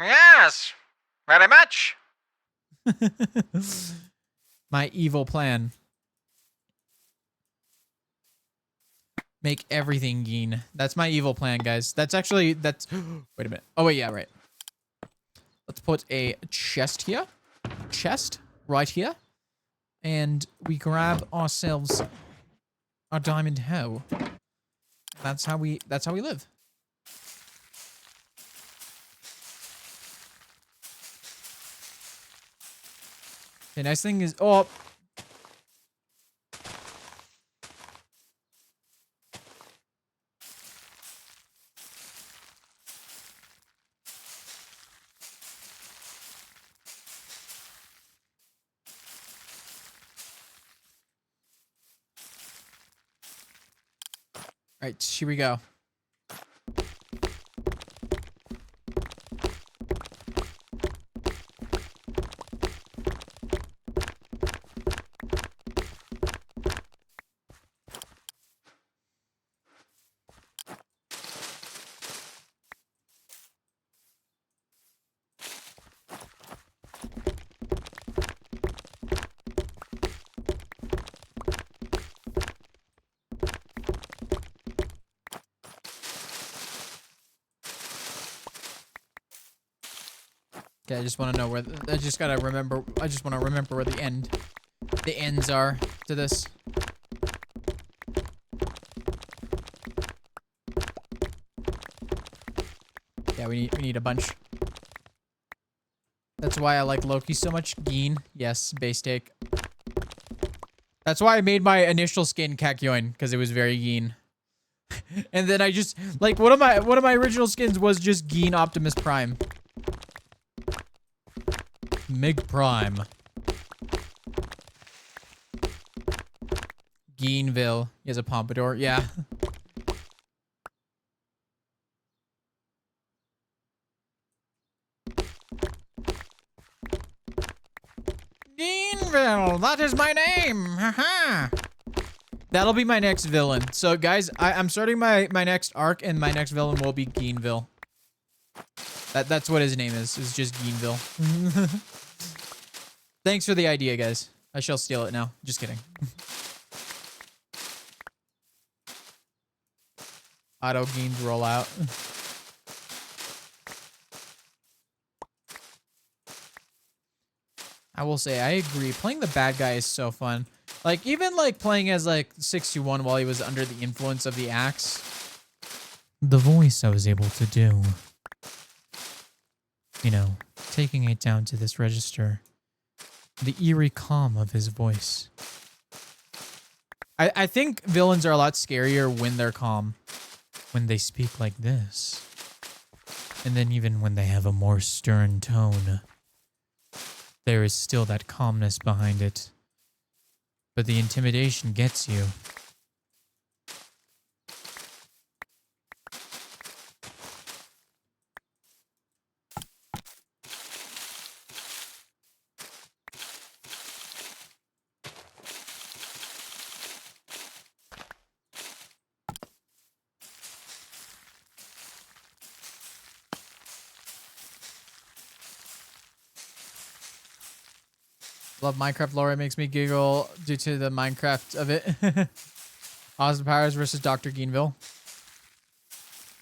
Yes, very much. My evil plan. Make everything green. That's my evil plan, guys. That's wait a minute. Oh wait, yeah, right. Let's put a chest here. Chest right here. And we grab ourselves a diamond hoe. That's how we live. The nice thing is, oh, right, here we go. Okay, I just want to know where. I just gotta remember. I just want to remember where the ends are to this. Yeah, we need a bunch. That's why I like Loki so much. Geen, yes, base take. That's why I made my initial skin Kakyoin, because it was very Geen. And then I just like one of my original skins was just Geen Optimus Prime. Mig Prime. Geenville. He has a pompadour. Yeah. Geenville. That is my name. Haha. That'll be my next villain. So guys, I'm starting my next arc, and my next villain will be Geenville. That's what his name is. It's just Geenville. Thanks for the idea, guys. I shall steal it now. Just kidding. Auto Geens roll out. I will say, I agree. Playing the bad guy is so fun. Like, even like playing as like 61 while he was under the influence of the axe. The voice I was able to do. You know, taking it down to this register. The eerie calm of his voice. I think villains are a lot scarier when they're calm. When they speak like this. And then even when they have a more stern tone. There is still that calmness behind it. But the intimidation gets you. Love Minecraft lore. It makes me giggle due to the Minecraft of it. Austin Powers versus Dr. Geenville.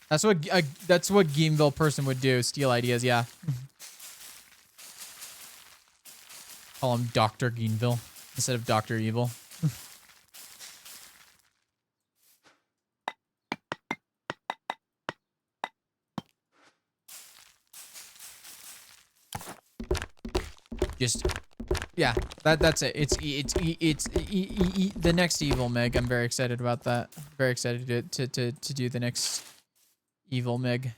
That's what Geenville person would do. Steal ideas, yeah. Call him Dr. Geenville instead of Dr. Evil. Just, yeah, that's it. It's the next evil Meg. I'm very excited about that. Very excited to do the next evil Meg.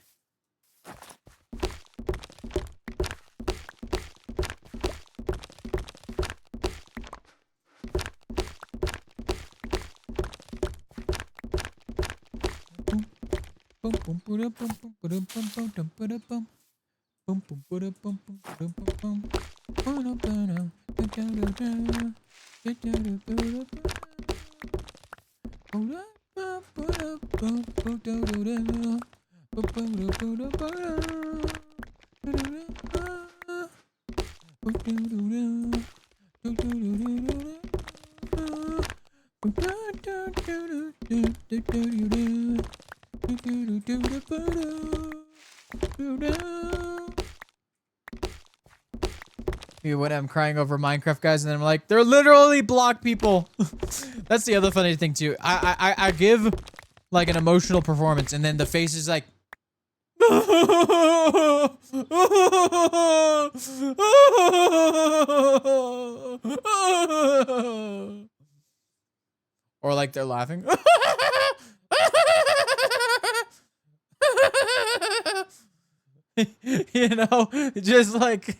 When I'm crying over Minecraft guys, and then I'm like, they're literally block people. That's the other funny thing too. I give like an emotional performance, and then the face is like. Or like they're laughing. You know, just like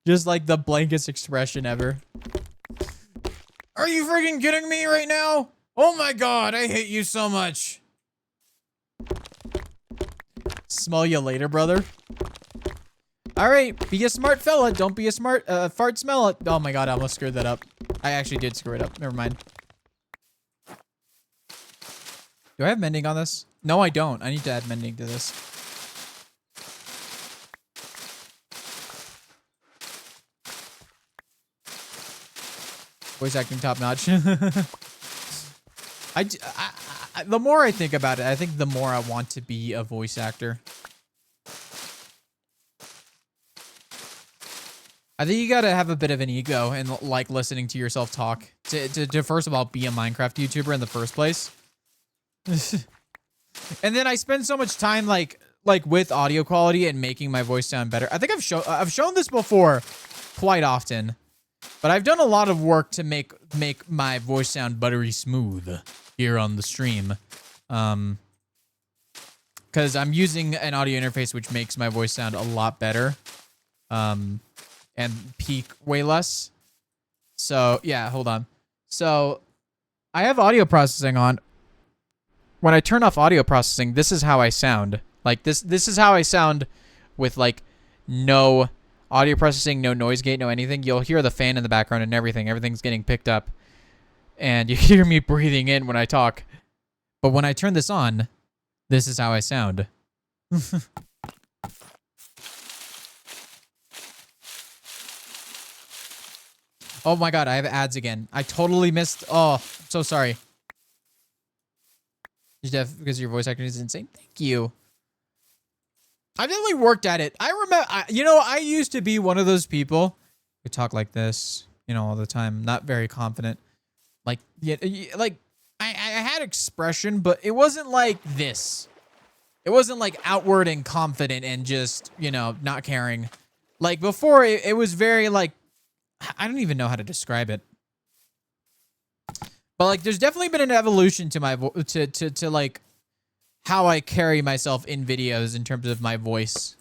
just like the blankest expression ever. Are you freaking kidding me right now? Oh my god, I hate you so much. Smell you later, brother. All right, be a smart fella. Don't be a smart fart smell it. Oh my god, I almost screwed that up. I actually did screw it up. Never mind. Do I have mending on this? No, I don't. I need to add mending to this. Voice acting top notch. The more I think about it, I think the more I want to be a voice actor. I think you gotta have a bit of an ego and like listening to yourself talk to first of all be a Minecraft YouTuber in the first place. And then I spend so much time like with audio quality and making my voice sound better. I think I've shown this before quite often. But I've done a lot of work to make my voice sound buttery smooth here on the stream. Because I'm using an audio interface which makes my voice sound a lot better. And peak way less. So, yeah, hold on. So, I have audio processing on. When I turn off audio processing, this is how I sound. Like, this is how I sound with, like, no audio processing, no noise gate, no anything. You'll hear the fan in the background and everything. Everything's getting picked up. And you hear me breathing in when I talk. But when I turn this on, this is how I sound. Oh my god, I have ads again. I totally missed. Oh, I'm so sorry. Because your voice acting is insane. Thank you. I definitely worked at it. I remember, you know, I used to be one of those people who talk like this, you know, all the time. Not very confident. Like, yeah, like I had expression, but it wasn't like this. It wasn't like outward and confident and just, you know, not caring. Like before, it was very like, I don't even know how to describe it. But like, there's definitely been an evolution to my to like how I carry myself in videos in terms of my voice.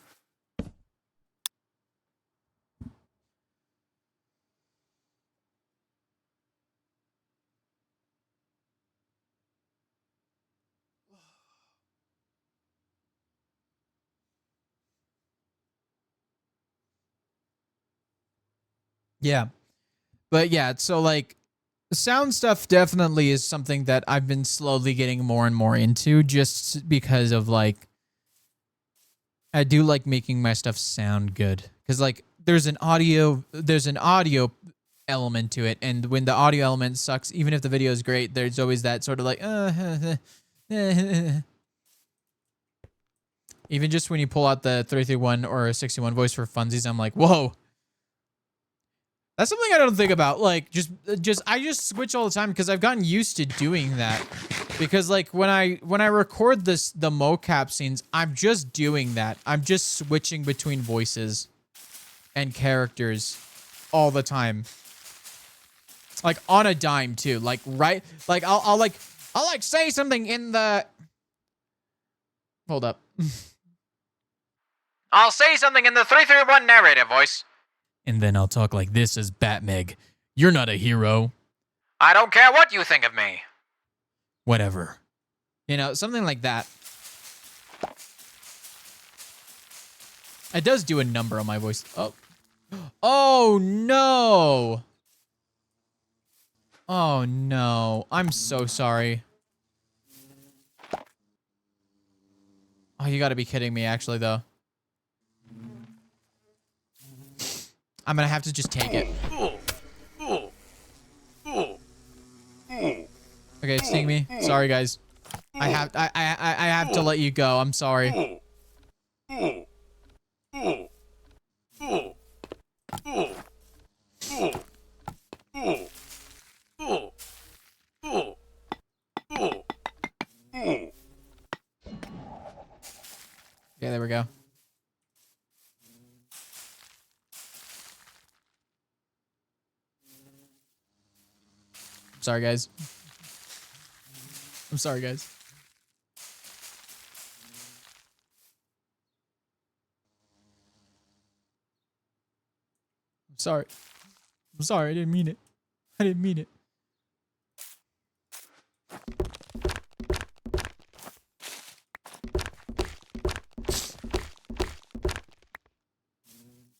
Yeah. But yeah, so like sound stuff definitely is something that I've been slowly getting more and more into just because of like I do like making my stuff sound good cuz like there's an audio element to it, and when the audio element sucks, even if the video is great, there's always that sort of like even just when you pull out the 331 or 61 voice for funsies, I'm like, "Whoa." That's something I don't think about. Like, I just switch all the time because I've gotten used to doing that. Because like when I record the mocap scenes, I'm just doing that. I'm just switching between voices and characters all the time. Like on a dime too. Like like I'll say something in the. Hold up. I'll say something in the 331 narrative voice. And then I'll talk like this as Batmeg. You're not a hero. I don't care what you think of me. Whatever. You know, something like that. It does do a number on my voice. Oh. Oh, no. Oh, no. I'm so sorry. Oh, you gotta be kidding me, actually, though. I'm gonna have to just take it. Okay, it's sting me. Sorry, guys. I have to let you go. I'm sorry. Okay, there we go. Sorry, guys. I'm sorry, guys. I'm sorry. I'm sorry. I didn't mean it. I didn't mean it.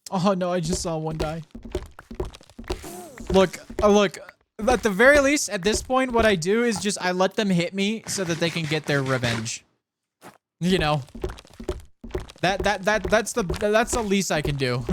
Oh no, I just saw one die. Look, look. At the very least, at this point, what I do is just I let them hit me so that they can get their revenge. You know. That's the least I can do.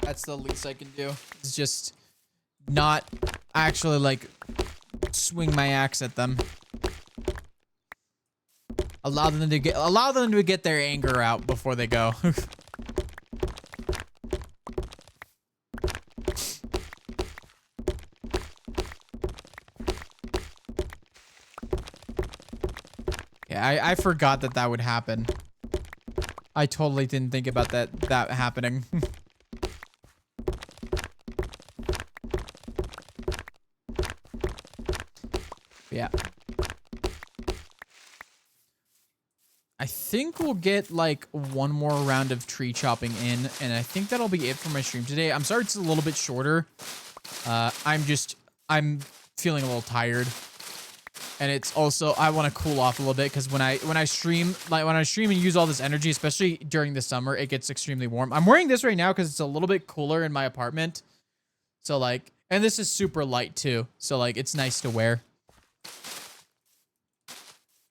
That's the least I can do. It's just not actually like swing my axe at them. Allow them to get their anger out before they go. Yeah, I forgot that would happen. I totally didn't think about that happening. Yeah. I think we'll get like one more round of tree chopping in, and I think that'll be it for my stream today. I'm sorry it's a little bit shorter. I'm feeling a little tired. And it's also, I want to cool off a little bit because when I stream and use all this energy, especially during the summer, it gets extremely warm. I'm wearing this right now because it's a little bit cooler in my apartment. So like, and this is super light too. So like, it's nice to wear.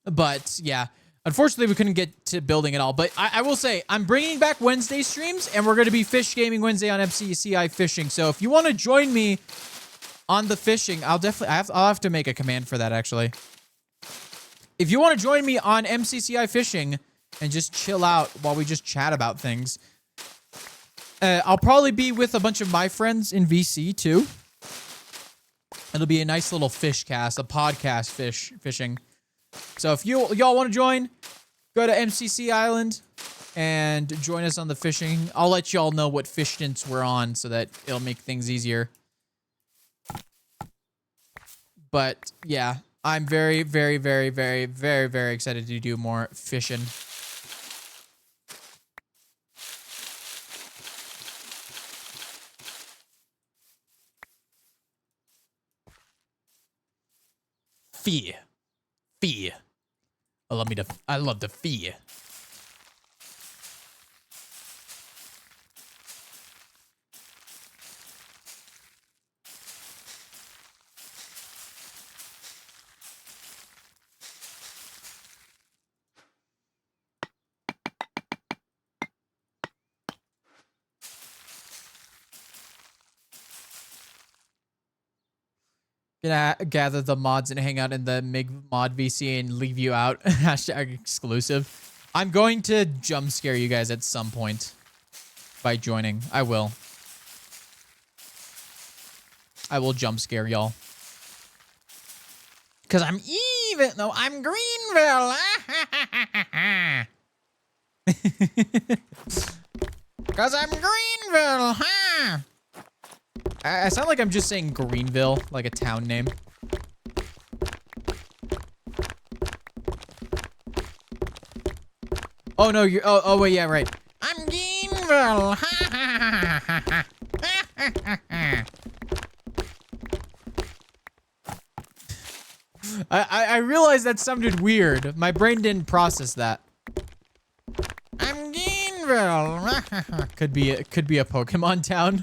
But yeah, unfortunately we couldn't get to building it all. But I will say, I'm bringing back Wednesday streams and we're going to be Fish Gaming Wednesday on MCCI Fishing. So if you want to join me on the fishing, I'll have to make a command for that actually. If you want to join me on MCCI Fishing and just chill out while we just chat about things, I'll probably be with a bunch of my friends in VC too. It'll be a nice little fish cast, a podcast fishing. So if y'all want to join, go to MCC Island and join us on the fishing. I'll let y'all know what fish stints we're on so that it'll make things easier. But yeah, I'm very, very, very, very, very, very excited to do more fishing. Fear. I love the fear. Gonna gather the mods and hang out in the MIG mod VC and leave you out. Hashtag exclusive. I'm going to jump scare you guys at some point by joining. I will jump scare y'all. Cause I'm even. No, I'm Greenville. Cause I'm Greenville. Huh? I sound like I'm just saying Greenville, like a town name. Oh no, you're. Oh wait, yeah, right. I'm Greenville. I realized that sounded weird. My brain didn't process that. I'm Greenville. could be a Pokemon town.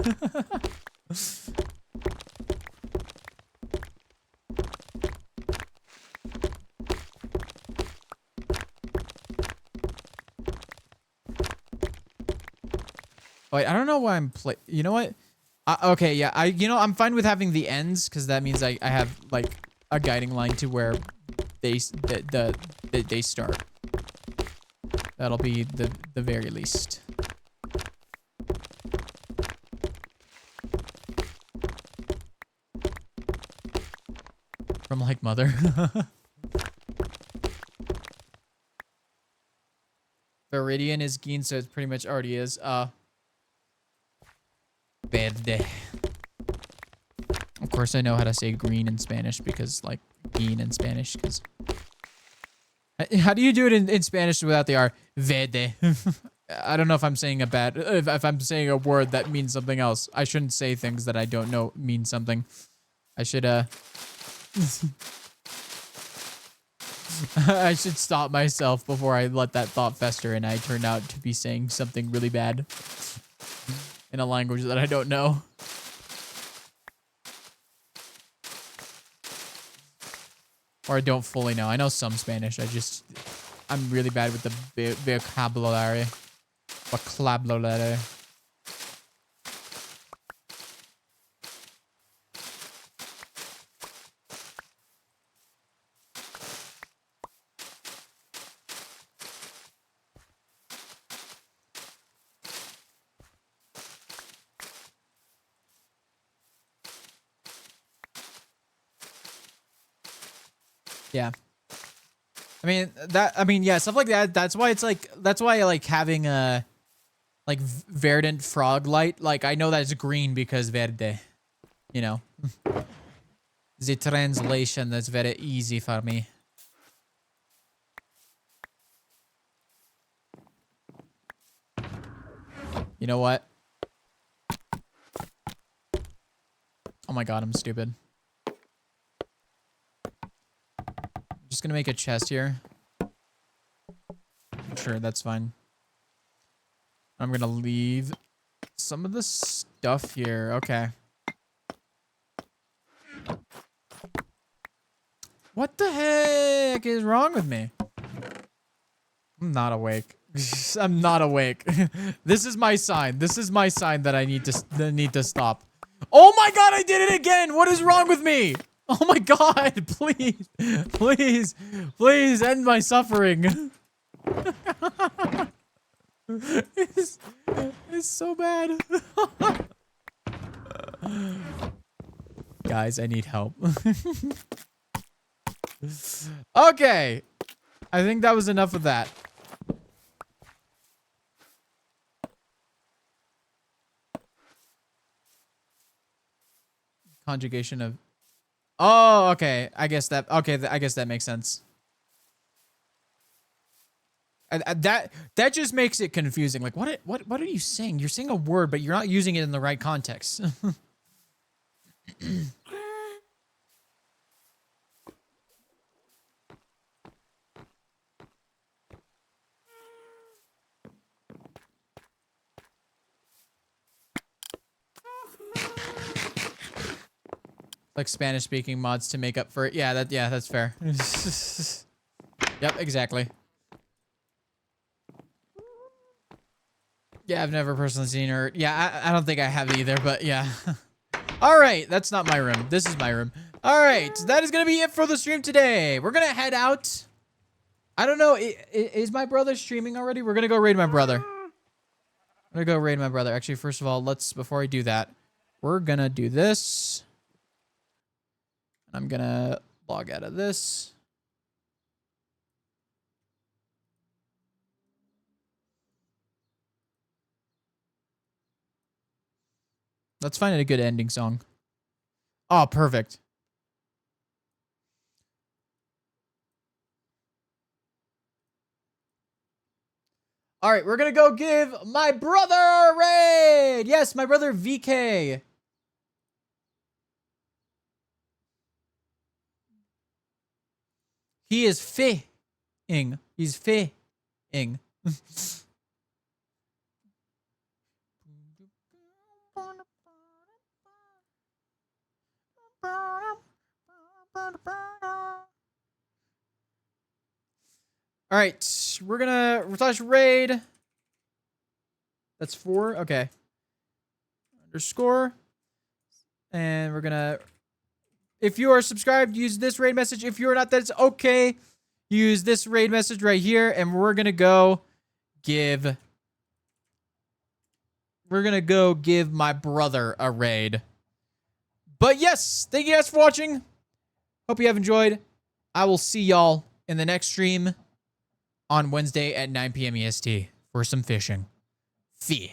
Wait, I don't know why I'm You know what? Okay, yeah. I'm fine with having the ends because that means I have like a guiding line to where they start. That'll be the very least. From like mother. Viridian is green, so it pretty much already is. Verde. Of course, I know how to say green in Spanish because, like, green in Spanish. Because how do you do it in Spanish without the R? Verde. I don't know if I'm saying if I'm saying a word that means something else. I shouldn't say things that I don't know mean something. I should I should stop myself before I let that thought fester and I turn out to be saying something really bad in a language that I don't know. Or I don't fully know. I know some Spanish. I'm really bad with the vocabulary. Vocabulary. Yeah. Yeah, stuff like that. That's why I like having a like verdant frog light. Like I know that's green because verde. You know. The translation that's very easy for me. You know what? Oh my god, I'm stupid. Just gonna make a chest here. Sure, that's fine. I'm gonna leave some of the stuff here. Okay. What the heck is wrong with me? I'm not awake. I'm not awake. This is my sign. This is my sign that I need to stop. Oh my god, I did it again! What is wrong with me? Oh my god, please. Please. Please end my suffering. It's so bad. Guys, I need help. Okay. I think that was enough of that. Conjugation of... Oh, okay. I guess that... Okay, I guess that makes sense. That just makes it confusing. Like, what are you saying? You're saying a word, but you're not using it in the right context. Like Spanish speaking mods to make up for it. Yeah, that's fair. Yep, exactly. Yeah, I've never personally seen her. Yeah, I don't think I have either, but yeah. All right, that's not my room. This is my room. All right, that is going to be it for the stream today. We're going to head out. I don't know. Is my brother streaming already? We're going to go raid my brother. I'm going to go raid my brother. Actually, first of all, before I do that, we're going to do this. I'm going to log out of this. Let's find a good ending song. Oh, perfect. All right, we're going to go give my brother a raid. Yes, my brother VK. He is fi-ing. He's fi-ing. All right, we're gonna touch raid. That's 4. Okay. _. And we're gonna, if you are subscribed, use this raid message. If you're not, that's okay. Use this raid message right here, and we're gonna go give my brother a raid. But yes, thank you guys for watching. Hope you have enjoyed. I will see y'all in the next stream on Wednesday at 9 p.m. EST for some fishing. Fee.